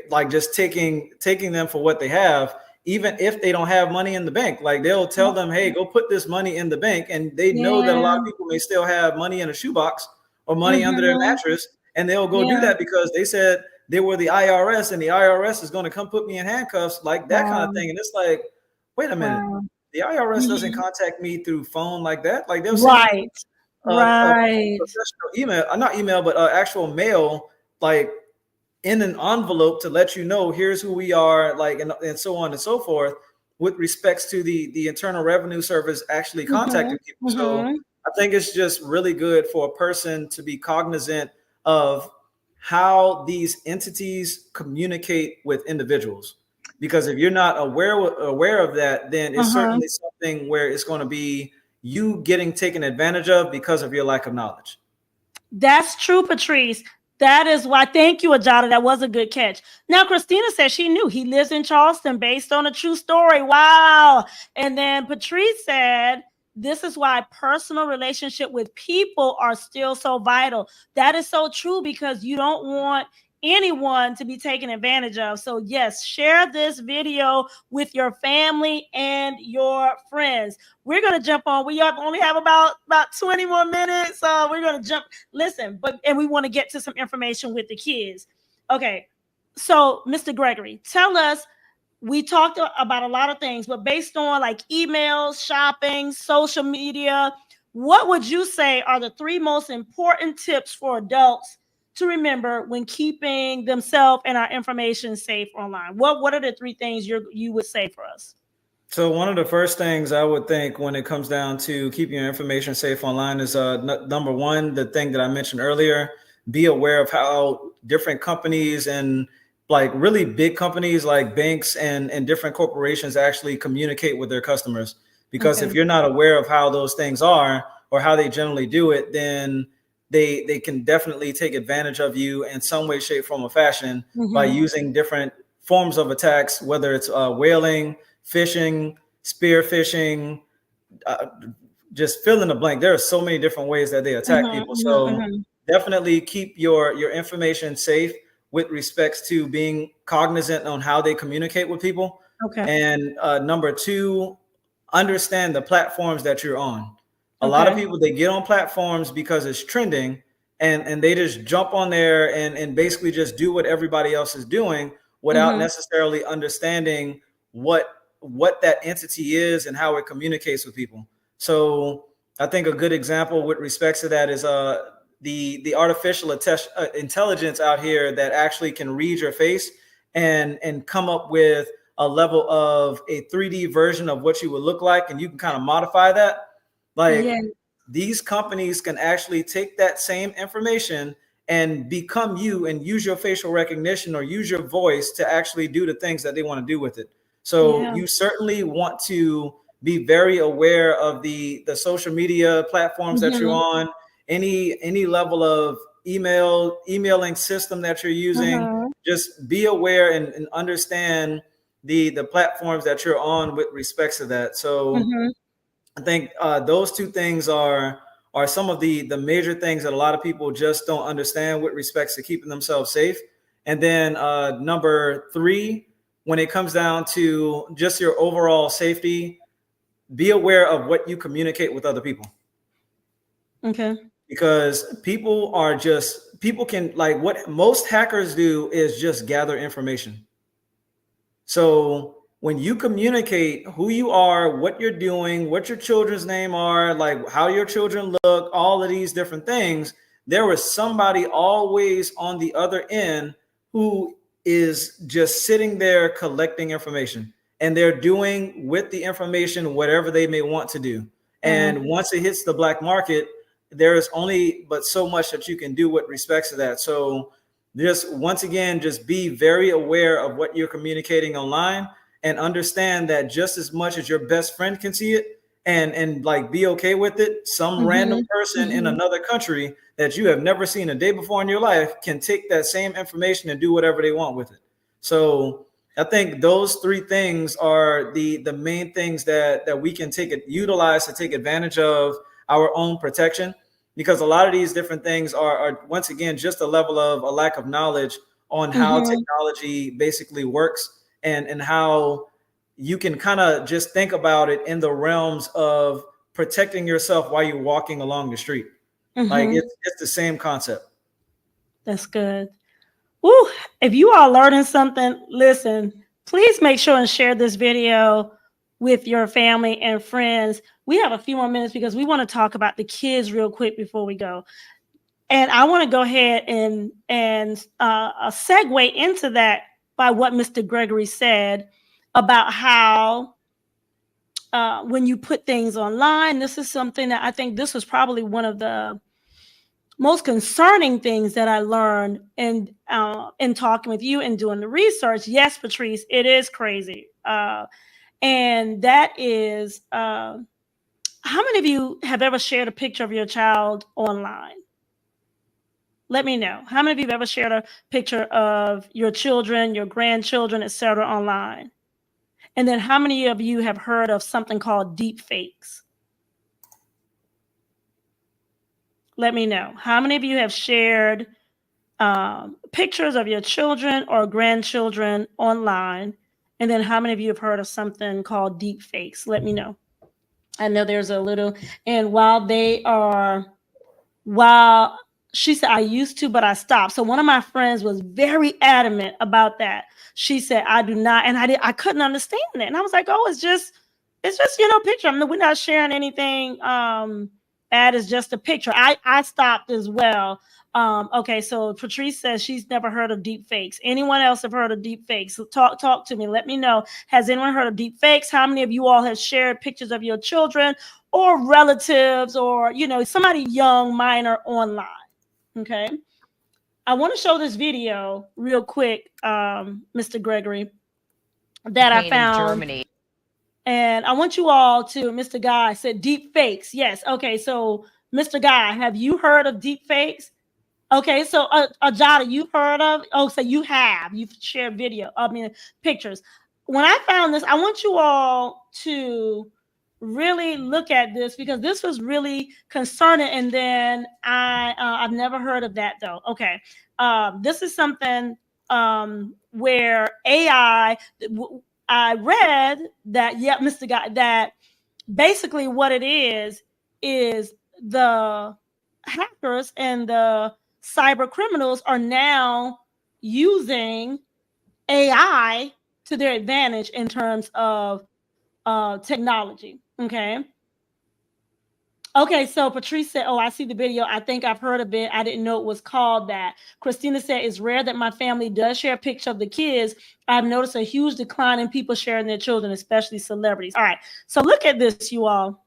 B: like just taking them for what they have, even if they don't have money in the bank. Like they'll tell
A: yep,
B: them, hey, go put this money in the bank. And they know that a lot
A: yeah,
B: of people may still have money in a shoebox or money under their
A: mhm,
B: mattress. And they'll go do
A: yeah,
B: that because they said they were the IRS and the IRS is going to come put me in handcuffs, like that kind of
A: wow,
B: thing. And it's like, wait a minute,
A: wow,
B: the IRS doesn't
A: mhm,
B: contact me through phone like that. Like they'll send you
A: right,
B: a
A: right,
B: professional email, not email, but actual mail, like in an envelope to let you know here's who we are, like, and so on and so forth, with respects to the Internal Revenue Service actually
A: mhm,
B: contacting people. So
A: mhm,
B: I think it's just really good for a person to be cognizant of how these entities communicate with individuals. Because if you're not aware of that, then it's
A: uh-huh.
B: certainly something where it's going to be you getting taken advantage of because of your lack of knowledge.
A: That's true, Patrice. That is why. Thank you, Ajada. That was a good catch. Now, Christina said she knew he lives in Charleston based on a true story. Wow. And then Patrice said, this is why personal relationship with people are still so vital. That is so true because you don't want anyone to be taken advantage of. So, yes, share this video with your family and your friends. We're going to jump on. We only have about 20 more minutes. We're going to jump. Listen, and we want to get to some information with the kids. Okay. So, Mr. Gregory, tell us, we talked about a lot of things, but based on like emails, shopping, social media, what would you say are the three most important tips for adults to remember when keeping themselves and our information safe online? What are the three things you would say for us?
B: So one of the first things I would think when it comes down to keeping your information safe online is number one, the thing that I mentioned earlier, be aware of how different companies and like really big companies like banks and different corporations actually communicate with their customers. Because
A: Okay.
B: if you're not aware of how those things are or how they generally do it, then they can definitely take advantage of you in some way, shape, form, or fashion by
A: Mm-hmm.
B: using different forms of attacks, whether it's whaling, fishing, spear fishing, uh, just fill in the blank. There are so many different ways that they attack
A: Mm-hmm.
B: people.
A: Mm-hmm.
B: So
A: Mm-hmm.
B: definitely keep your information safe with respects to being cognizant on how they communicate with people.
A: Okay.
B: And number two, understand the platforms that you're on. A lot of
A: Okay.
B: people, they get on platforms because it's trending, and they just jump on there and basically just do what everybody else is doing without
A: Mm-hmm.
B: necessarily understanding what that entity is and how it communicates with people. So I think a good example with respects to that is the artificial intelligence out here that actually can read your face and come up with a level of a 3D version of what you would look like, and you can kind of modify that. Like,
A: Yeah.
B: these companies can actually take that same information and become you and use your facial recognition or use your voice to actually do the things that they want to do with it. So
A: Yeah.
B: you certainly want to be very aware of the social media platforms that you're
A: Mm-hmm.
B: on, any level of emailing system that you're using.
A: Mm-hmm.
B: Just be aware and understand the platforms that you're on with respects to that. So
A: Mm-hmm.
B: I think those two things are some of the major things that a lot of people just don't understand with respects to keeping themselves safe. And then number three, when it comes down to just your overall safety, be aware of what you communicate with other people,
A: Okay.
B: because people can, like, what most hackers do is just gather information. So when you communicate who you are, what you're doing, what your children's name are, like how your children look, all of these different things, there is somebody always on the other end who is just sitting there collecting information, and they're doing with the information whatever they may want to do.
A: Mm-hmm.
B: And once it hits the black market, there is only but so much that you can do with respects to that. So just once again, just be very aware of what you're communicating online, and understand that just as much as your best friend can see it and like be okay with it, some random
A: Mm-hmm.
B: person in
A: Mm-hmm.
B: another country that you have never seen a day before in your life can take that same information and do whatever they want with it. So I think those three things are the main things that we can utilize to take advantage of our own protection, because a lot of these different things are once again just a level of a lack of knowledge on how
A: Mm-hmm.
B: technology basically works, and how you can kind of just think about it in the realms of protecting yourself while you're walking along the street. Like,
A: Mm-hmm.
B: it's the same concept.
A: That's good. Woo. If you are learning something, listen, please make sure and share this video with your family and friends. We have a few more minutes because we want to talk about the kids real quick before we go. And I want to go ahead and segue into that by what Mr. Gregory said about how when you put things online, this is something that I think this was probably one of the most concerning things that I learned in talking with you and doing the research. Yes, Patrice, it is crazy, and that is how many of you have ever shared a picture of your child online? Let me know. How many of you have ever shared a picture of your children, your grandchildren, etc. online? And then how many of you have heard of something called deep fakes? Let me know. How many of you have shared pictures of your children or grandchildren online? And then how many of you have heard of something called deep fakes? Let me know. I know there's a little, and while she said, I used to, but I stopped. So one of my friends was very adamant about that. She said, I do not. And I couldn't understand it. And I was like, oh, it's just, picture. I mean, we're not sharing anything. That is just a picture. I stopped as well. Okay, so Patrice says she's never heard of deep fakes. Anyone else have heard of deep fakes? So talk to me. Let me know. Has anyone heard of deep fakes? How many of you all have shared pictures of your children or relatives or somebody young, minor online? Okay. I want to show this video real quick, Mr. Gregory, that I
C: campaign in
A: found.
C: Germany.
A: And I want you all to, Mr. Guy said deep fakes. Yes. Okay. So, Mr. Guy, have you heard of deep fakes? Okay. So, Ajada, you've heard of? Oh, so you've shared pictures. When I found this, I want you all to really look at this because this was really concerning. And then I've never heard of that though. Okay. This is something where AI, I read that, yeah, Mr. Guy, that basically what it is the hackers and the cyber criminals are now using AI to their advantage in terms of technology. Okay. Okay, so Patrice said, "Oh, I see the video. I think I've heard of it. I didn't know it was called that." Christina said, "It's rare that my family does share a picture of the kids. I've noticed a huge decline in people sharing their children, especially celebrities." All right, so look at this, you all.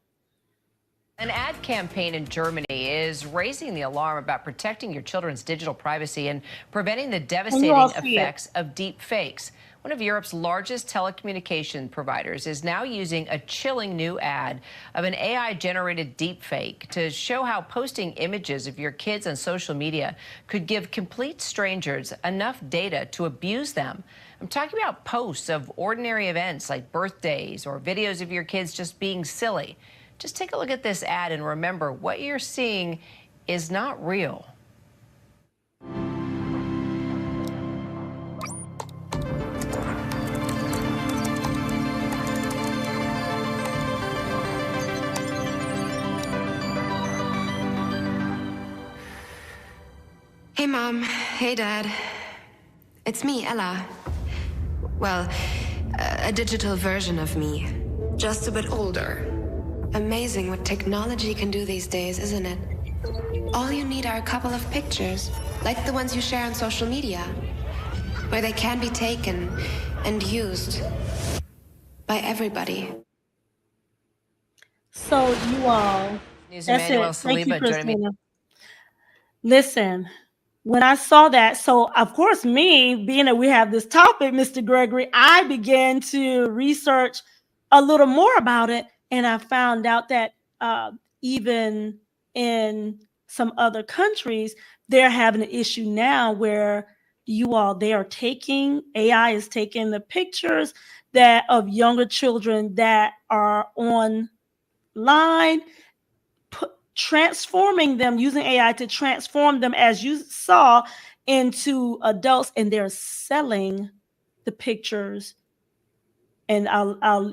C: An ad campaign in Germany is raising the alarm about protecting your children's digital privacy and preventing the devastating effects of deep fakes. One of Europe's largest telecommunication providers is now using a chilling new ad of an AI-generated deep fake to show how posting images of your kids on social media could give complete strangers enough data to abuse them. I'm talking about posts of ordinary events like birthdays or videos of your kids just being silly. Just take a look at this ad and remember, what you're seeing is not real.
D: Hey, Mom. Hey, Dad. It's me, Ella. Well, a digital version of me. Just a bit older. Amazing what technology can do these days, isn't it? All you need are a couple of pictures, like the ones you share on social media, where they can be taken and used by everybody.
A: So you all, that's it. Thank you, Christina. Listen, when I saw that, so of course, me being that we have this topic, Mr. Gregory, I began to research a little more about it, and I found out that even in some other countries, they're having an issue now where AI is taking the pictures that of younger children that are online, transforming them, using AI to transform them, as you saw, into adults, and they're selling the pictures. And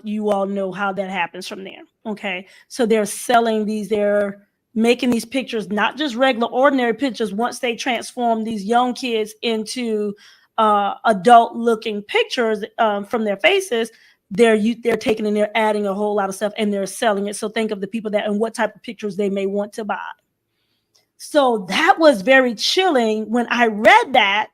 A: you all know how that happens from there. Okay, so they're selling these, they're making these pictures, not just regular ordinary pictures. Once they transform these young kids into adult looking pictures from their faces, they're taking and they're adding a whole lot of stuff and they're selling it. So think of the people that and what type of pictures they may want to buy. So that was very chilling when I read that,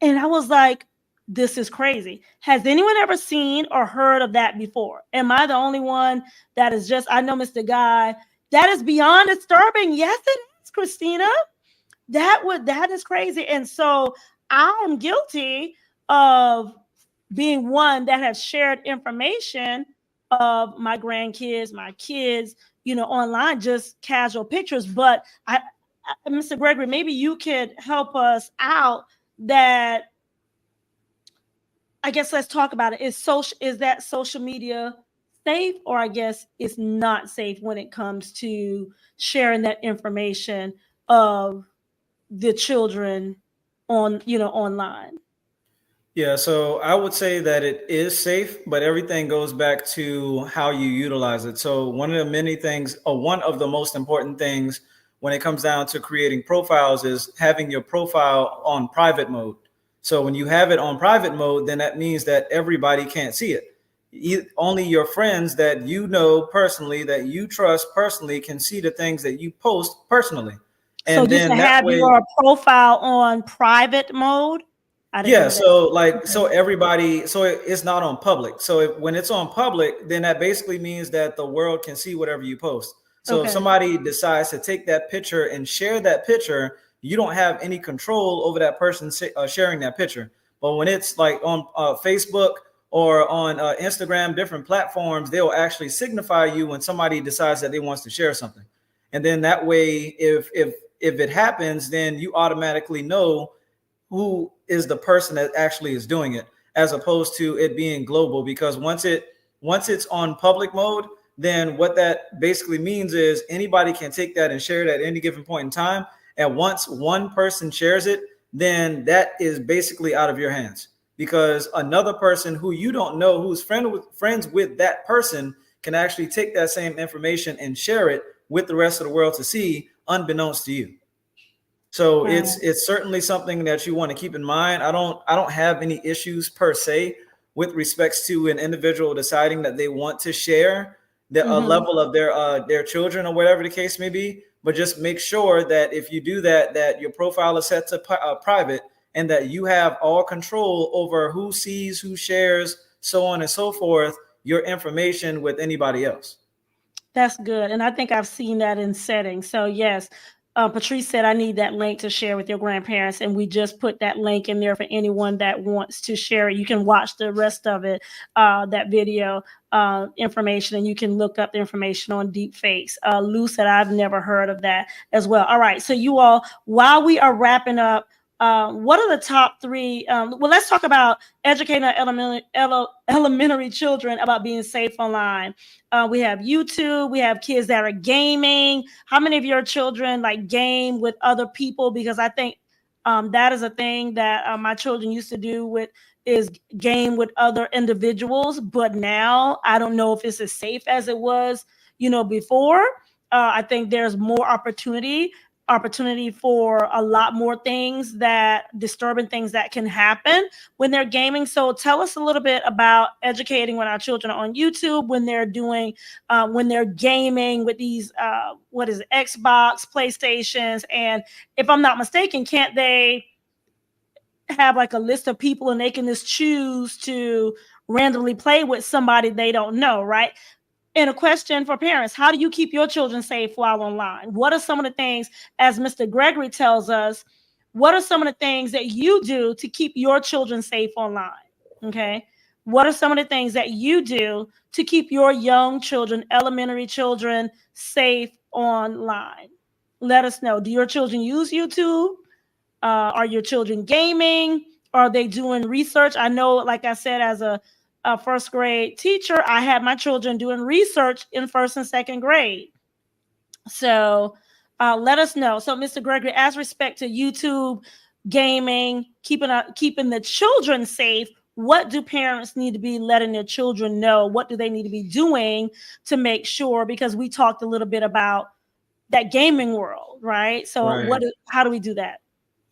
A: and I was like, this is crazy. Has anyone ever seen or heard of that before? Am I the only one that is just, I know Mr. Guy, that is beyond disturbing. Yes, it is, Christina. That is crazy. And so I'm guilty of being one that has shared information of my grandkids, my kids, online, just casual pictures. But Mr. Gregory, maybe you could help us out. That, I guess, let's talk about it. Is that social media safe, or I guess it's not safe when it comes to sharing that information of the children online?
B: Yeah, so I would say that it is safe, but everything goes back to how you utilize it. So one of the many things, or one of the most important things when it comes down to creating profiles, is having your profile on private mode. So when you have it on private mode, then that means that everybody can't see it. Only your friends that you know personally, that you trust personally, can see the things that you post personally.
A: And so you then can have your profile on private mode.
B: Yeah, so everybody, so it's not on public. So when it's on public, then that basically means that the world can see whatever you post. So if somebody decides to take that picture and share that picture, you don't have any control over that person sharing that picture. But when it's like on Facebook or on Instagram, different platforms, they'll actually signify you when somebody decides that they wants to share something. And then that way, if it happens, then you automatically know who is the person that actually is doing it, as opposed to it being global. Because once it's on public mode, then what that basically means is anybody can take that and share it at any given point in time. And once one person shares it, then that is basically out of your hands, because another person who you don't know, who's friends with that person, can actually take that same information and share it with the rest of the world to see, unbeknownst to you. So it's certainly something that you want to keep in mind. I don't have any issues per se with respects to an individual deciding that they want to share a level of their children or whatever the case may be. But just make sure that if you do that, that your profile is set to private, and that you have all control over who sees, who shares, so on and so forth, your information with anybody else.
A: That's good. And I think I've seen that in settings. So yes, Patrice said, I need that link to share with your grandparents. And we just put that link in there for anyone that wants to share it. You can watch the rest of it, that video information, and you can look up the information on deepfakes. Lou said, I've never heard of that as well. All right. So you all, while we are wrapping up, what are the top three? Well, let's talk about educating our elementary children about being safe online. We have YouTube. We have kids that are gaming. How many of your children like game with other people? Because I think that is a thing that my children used to do is game with other individuals. But now I don't know if it's as safe as it was, before. I think there's more opportunity for a lot more disturbing things that can happen when they're gaming. So tell us a little bit about educating when our children are on YouTube, when they're gaming with these, Xbox, PlayStations. And if I'm not mistaken, can't they have like a list of people and they can just choose to randomly play with somebody they don't know, right? And a question for parents: how do you keep your children safe while online? What are some of the things, as Mr. Gregory tells us, what are some of the things that you do to keep your children safe online? Okay. What are some of the things that you do to keep your young children, elementary children, safe online? Let us know. Do your children use YouTube? Are your children gaming? Are they doing research? I know, like I said, as a first grade teacher, I had my children doing research in first and second grade. So let us know. So Mr. Gregory, as respect to YouTube, gaming, keeping the children safe, what do parents need to be letting their children know? What do they need to be doing to make sure? Because we talked a little bit about that gaming world, right? So
B: Right.
A: how do we do that?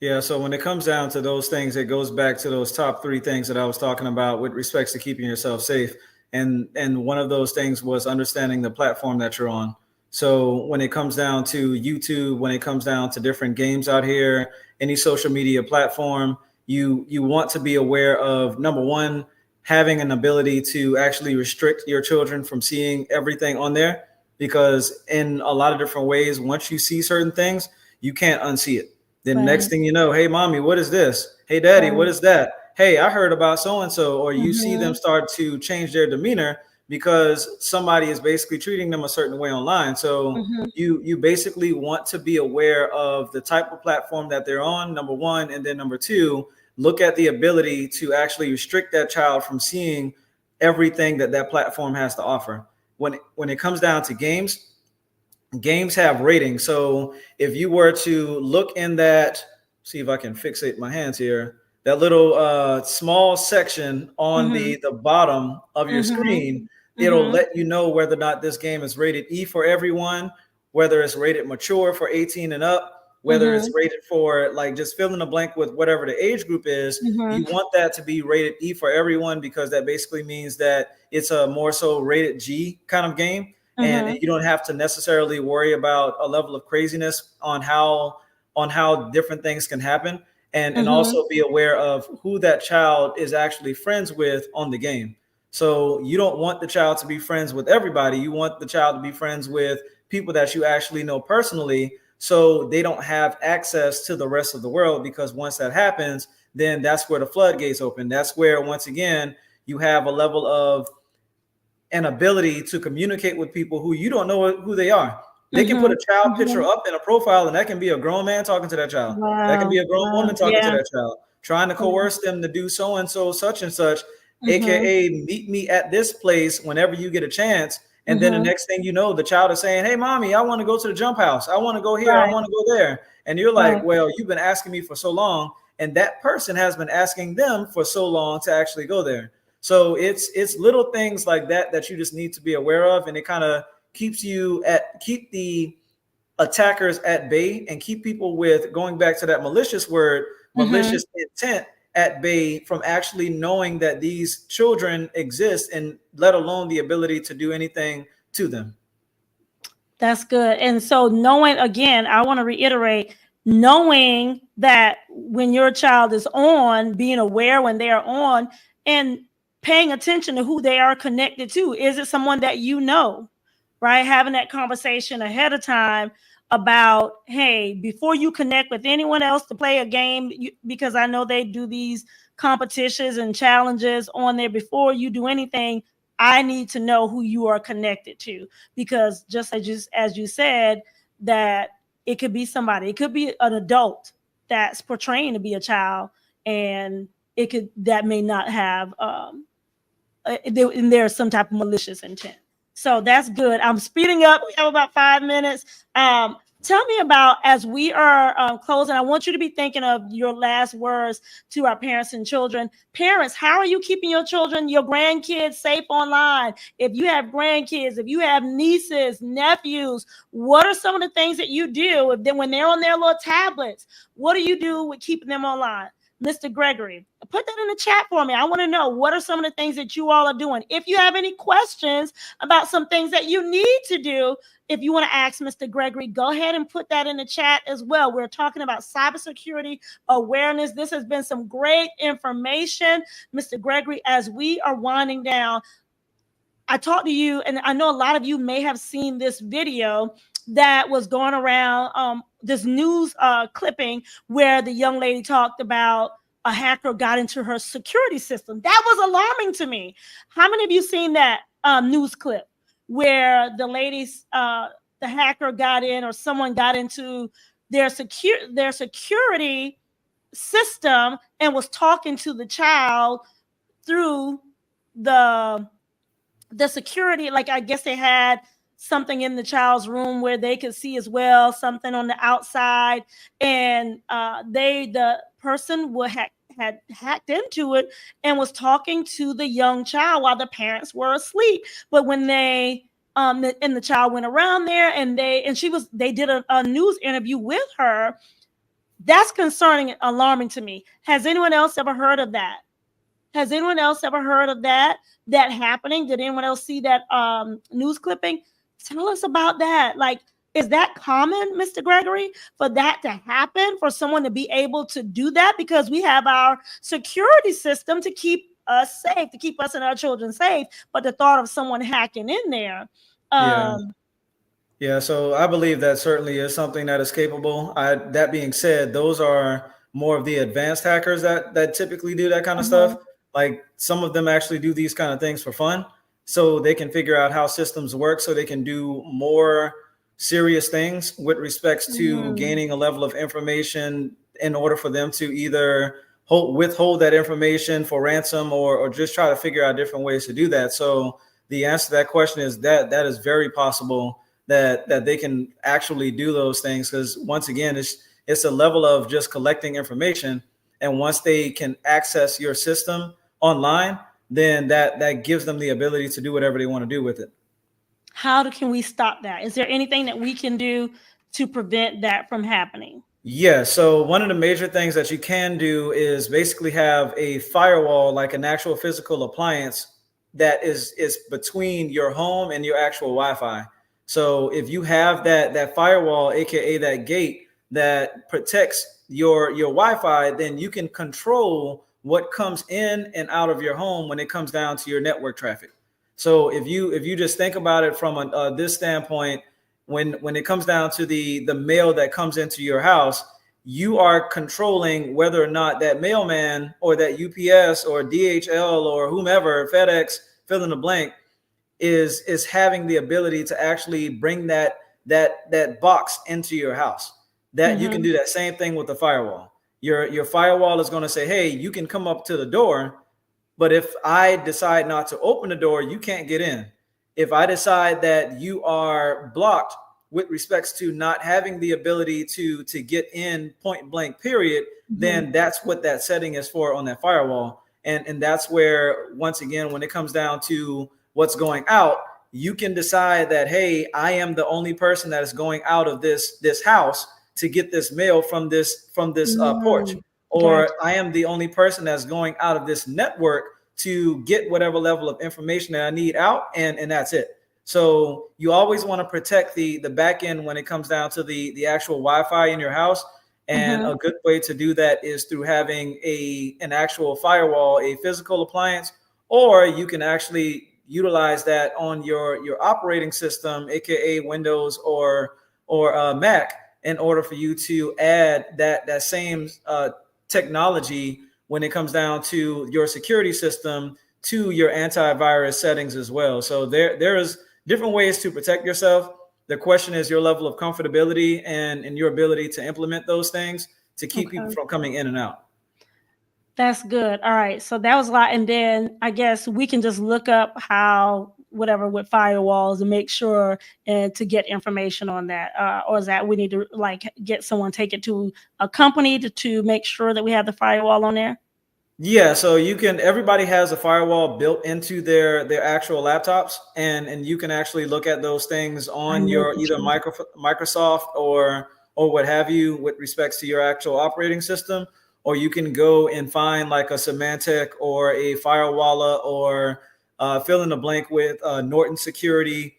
B: Yeah, so when it comes down to those things, it goes back to those top three things that I was talking about with respects to keeping yourself safe. And one of those things was understanding the platform that you're on. So when it comes down to YouTube, when it comes down to different games out here, any social media platform, you want to be aware of, number one, having an ability to actually restrict your children from seeing everything on there, because in a lot of different ways, once you see certain things, you can't unsee it. Then
A: Right.
B: next thing you know, hey, mommy, what is this? Hey, daddy, what is that? Hey, I heard about so-and-so. Or you see them start to change their demeanor because somebody is basically treating them a certain way online. So you basically want to be aware of the type of platform that they're on, number one. And then number two, look at the ability to actually restrict that child from seeing everything that platform has to offer. When it comes down to games have ratings. So if you were to look in that, see if I can fixate my hands here, that little small section on the bottom of your screen, it'll let you know whether or not this game is rated E for everyone, whether it's rated mature for 18 and up, whether it's rated for, like, just fill in the blank with whatever the age group is. You want that to be rated E for everyone, because that basically means that it's a more so rated G kind of game. And you don't have to necessarily worry about a level of craziness on how different things can happen, and also be aware of who that child is actually friends with on the game. So you don't want the child to be friends with everybody. You want the child to be friends with people that you actually know personally, so they don't have access to the rest of the world, because once that happens, then that's where the floodgates open. That's where, once again, you have a level of an ability to communicate with people who you don't know who they are. They can put a child picture up in a profile, and that can be a grown man talking to that child. That can be a grown woman talking to that child, trying to coerce them to do so and so, such and such, aka meet me at this place whenever you get a chance. And then the next thing you know, the child is saying, hey, mommy, I want to go to the jump house. I want to go here. I want to go there. And you're like, well, you've been asking me for so long. And that person has been asking them for so long to actually go there. So it's little things like that you just need to be aware of, and it kind of keep the attackers at bay, and keep people with, going back to that malicious word, malicious intent, at bay from actually knowing that these children exist, and let alone the ability to do anything to them.
A: That's good. And so knowing, again, I want to reiterate, knowing that when your child is on, being aware when they are on, and paying attention to who they are connected to. Is it someone that you know, right? Having that conversation ahead of time about, hey, before you connect with anyone else to play a game, because I know they do these competitions and challenges on there, before you do anything, I need to know who you are connected to, because just as you said, that it could be somebody, it could be an adult that's portraying to be a child, and it could, that may not have and there's some type of malicious intent. So that's good. I'm speeding up. We have about 5 minutes. Tell me about, as we are closing, I want you to be thinking of your last words to our parents and children. Parents, how are you keeping your children, your grandkids safe online? If you have grandkids, if you have nieces, nephews, what are some of the things that you do if when they're on their little tablets? What do you do with keeping them online? Mr. Gregory, put that in the chat for me. I want to know, what are some of the things that you all are doing? If you have any questions about some things that you need to do, if you want to ask Mr. Gregory, go ahead and put that in the chat as well. We're talking about cybersecurity awareness. This has been some great information, Mr. Gregory. As we are winding down, I talked to you, and I know a lot of you may have seen this video that was going around, this news clipping where the young lady talked about a hacker got into her security system. That was alarming to me. How many of you seen that news clip where the ladies, the hacker got in, or someone got into their security system and was talking to the child through the security? Like, I guess they had something in the child's room where they could see as well, something on the outside, and the person had hacked into it and was talking to the young child while the parents were asleep. But when they and the child went around there, and they did a news interview with her. That's concerning and alarming to me. Has anyone else ever heard of that? Has anyone else ever heard of that happening? Did anyone else see that news clipping? Tell us about that. Like, is that common, Mr. Gregory, for that to happen, for someone to be able to do that? Because we have our security system to keep us safe, to keep us and our children safe. But the thought of someone hacking in there.
B: Yeah, so I believe that certainly is something that is capable. That being said, those are more of the advanced hackers that typically do that kind of stuff. Like, some of them actually do these kind of things for fun, so they can figure out how systems work, so they can do more serious things with respects to gaining a level of information in order for them to either withhold that information for ransom, or just try to figure out different ways to do that. So the answer to that question is that is very possible that they can actually do those things, because once again, it's a level of just collecting information, and once they can access your system online, then that gives them the ability to do whatever they want to do with it.
A: How can we stop that? Is there anything that we can do to prevent that from happening?
B: Yeah, so one of the major things that you can do is basically have a firewall, like an actual physical appliance that is between your home and your actual Wi-Fi. So if you have that firewall, aka that gate that protects your Wi-Fi, then you can control what comes in and out of your home when it comes down to your network traffic. So if you just think about it from this standpoint, when it comes down to the mail that comes into your house, you are controlling whether or not that mailman or that UPS or DHL or whomever, FedEx, fill in the blank, is having the ability to actually bring that box into your house. That you can do that same thing with the firewall. Your firewall is going to say, hey, you can come up to the door, but if I decide not to open the door, you can't get in. If I decide that you are blocked with respects to not having the ability to get in point blank period, then that's what that setting is for on that firewall. And that's where, once again, when it comes down to what's going out, you can decide that, hey, I am the only person that is going out of this house to get this mail from this porch, or I am the only person that's going out of this network to get whatever level of information that I need out, and that's it. So you always want to protect the back end when it comes down to the actual Wi-Fi in your house. And a good way to do that is through having an actual firewall, a physical appliance, or you can actually utilize that on your operating system, aka Windows or Mac, in order for you to add that same technology when it comes down to your security system to your antivirus settings as well. So there is different ways to protect yourself. The question is your level of comfortability and your ability to implement those things to keep people from coming in and out.
A: That's good. All right. So that was a lot. And then I guess we can just look up how, whatever, with firewalls and make sure and to get information on that. Or is that we need to like get someone, take it to a company to make sure that we have the firewall on there?
B: Yeah, so you can, everybody has a firewall built into their actual laptops, and you can actually look at those things on your either Microsoft or what have you with respects to your actual operating system, or you can go and find like a Symantec or a Firewalla or fill in the blank with Norton Security.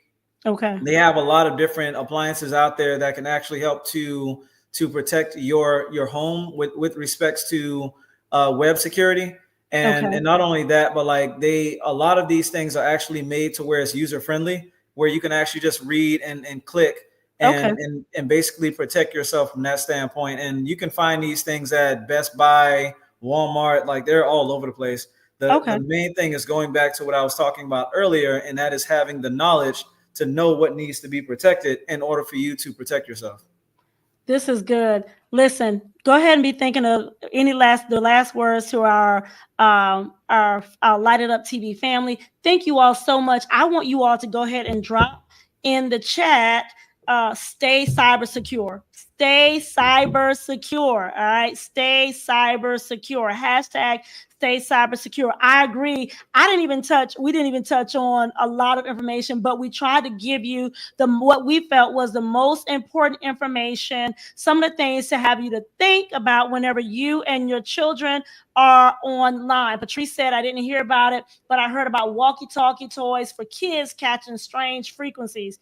A: Okay.
B: They have a lot of different appliances out there that can actually help to protect your home with respects to web security. And not only that, but like a lot of these things are actually made to where it's user friendly, where you can actually just read and click and basically protect yourself from that standpoint. And you can find these things at Best Buy, Walmart, like they're all over the place. The main thing is going back to what I was talking about earlier, and that is having the knowledge to know what needs to be protected in order for you to protect yourself.
A: This is good. Listen, go ahead and be thinking of the last words to our Light It Up TV family. Thank you all so much. I want you all to go ahead and drop in the chat, stay cyber secure. Stay cyber secure. All right. Stay cyber secure. Hashtag stay cyber secure. I agree. We didn't even touch on a lot of information, but we tried to give you what we felt was the most important information, some of the things to have you to think about whenever you and your children are online. Patrice said, I didn't hear about it, but I heard about walkie-talkie toys for kids catching strange frequencies.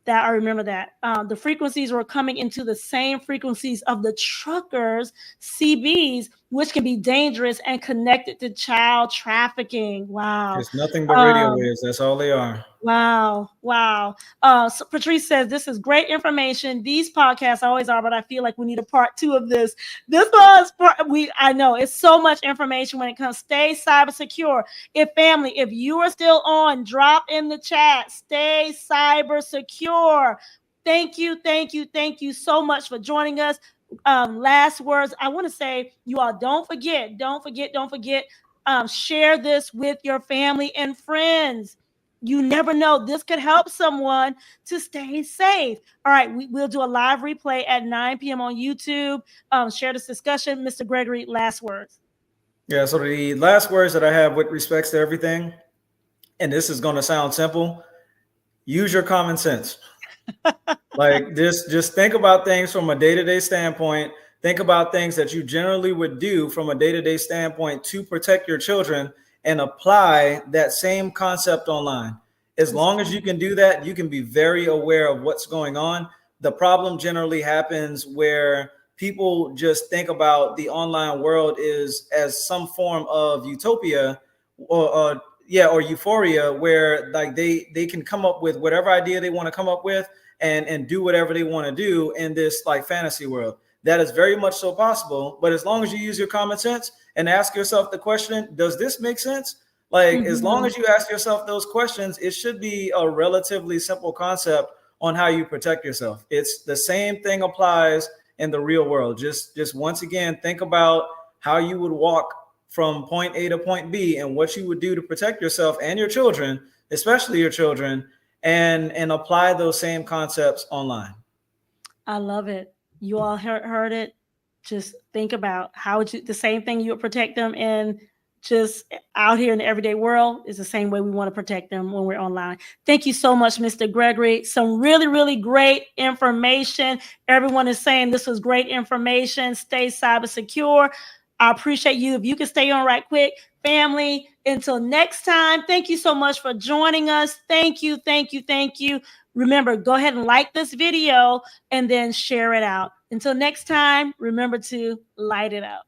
A: That I remember that the frequencies were coming into the same frequencies of the truckers' CBs, which can be dangerous and connected to child trafficking. Wow.
B: It's nothing but radio waves. That's all they are.
A: Wow. So Patrice says, this is great information. These podcasts always are, but I feel like we need a part 2 of this. I know it's so much information when it comes. Stay cyber secure. If you are still on, drop in the chat. Stay cyber secure. Thank you so much for joining us. Last words. I want to say, you all don't forget, share this with your family and friends. You never know. This could help someone to stay safe. All right. We'll do a live replay at 9 p.m. on YouTube. Share this discussion. Mr. Gregory, last words.
B: Yeah. So the last words that I have with respects to everything, and this is going to sound simple, use your common sense. Like just think about things from a day-to-day standpoint. Think about things that you generally would do from a day-to-day standpoint to protect your children, and apply that same concept online. As long as you can do that, you can be very aware of what's going on. The problem generally happens where people just think about the online world as some form of utopia or euphoria, where like they can come up with whatever idea they want to come up with and do whatever they want to do in this like fantasy world. That is very much so possible, but as long as you use your common sense and ask yourself the question, does this make sense? Like, as long as you ask yourself those questions, it should be a relatively simple concept on how you protect yourself. It's the same thing applies in the real world. Just once again, think about how you would walk from point A to point B and what you would do to protect yourself and your children, especially your children, and apply those same concepts online.
A: I love it. You all heard it. Just think about how would you, the same thing you would protect them in just out here in the everyday world is the same way we want to protect them when we're online. Thank you so much, Mr. Gregory. Some really, really great information. Everyone is saying this was great information. Stay cyber secure. I appreciate you. If you can stay on right quick, family, until next time, thank you so much for joining us. Thank you, thank you, thank you. Remember, go ahead and like this video and then share it out. Until next time, remember to light it up.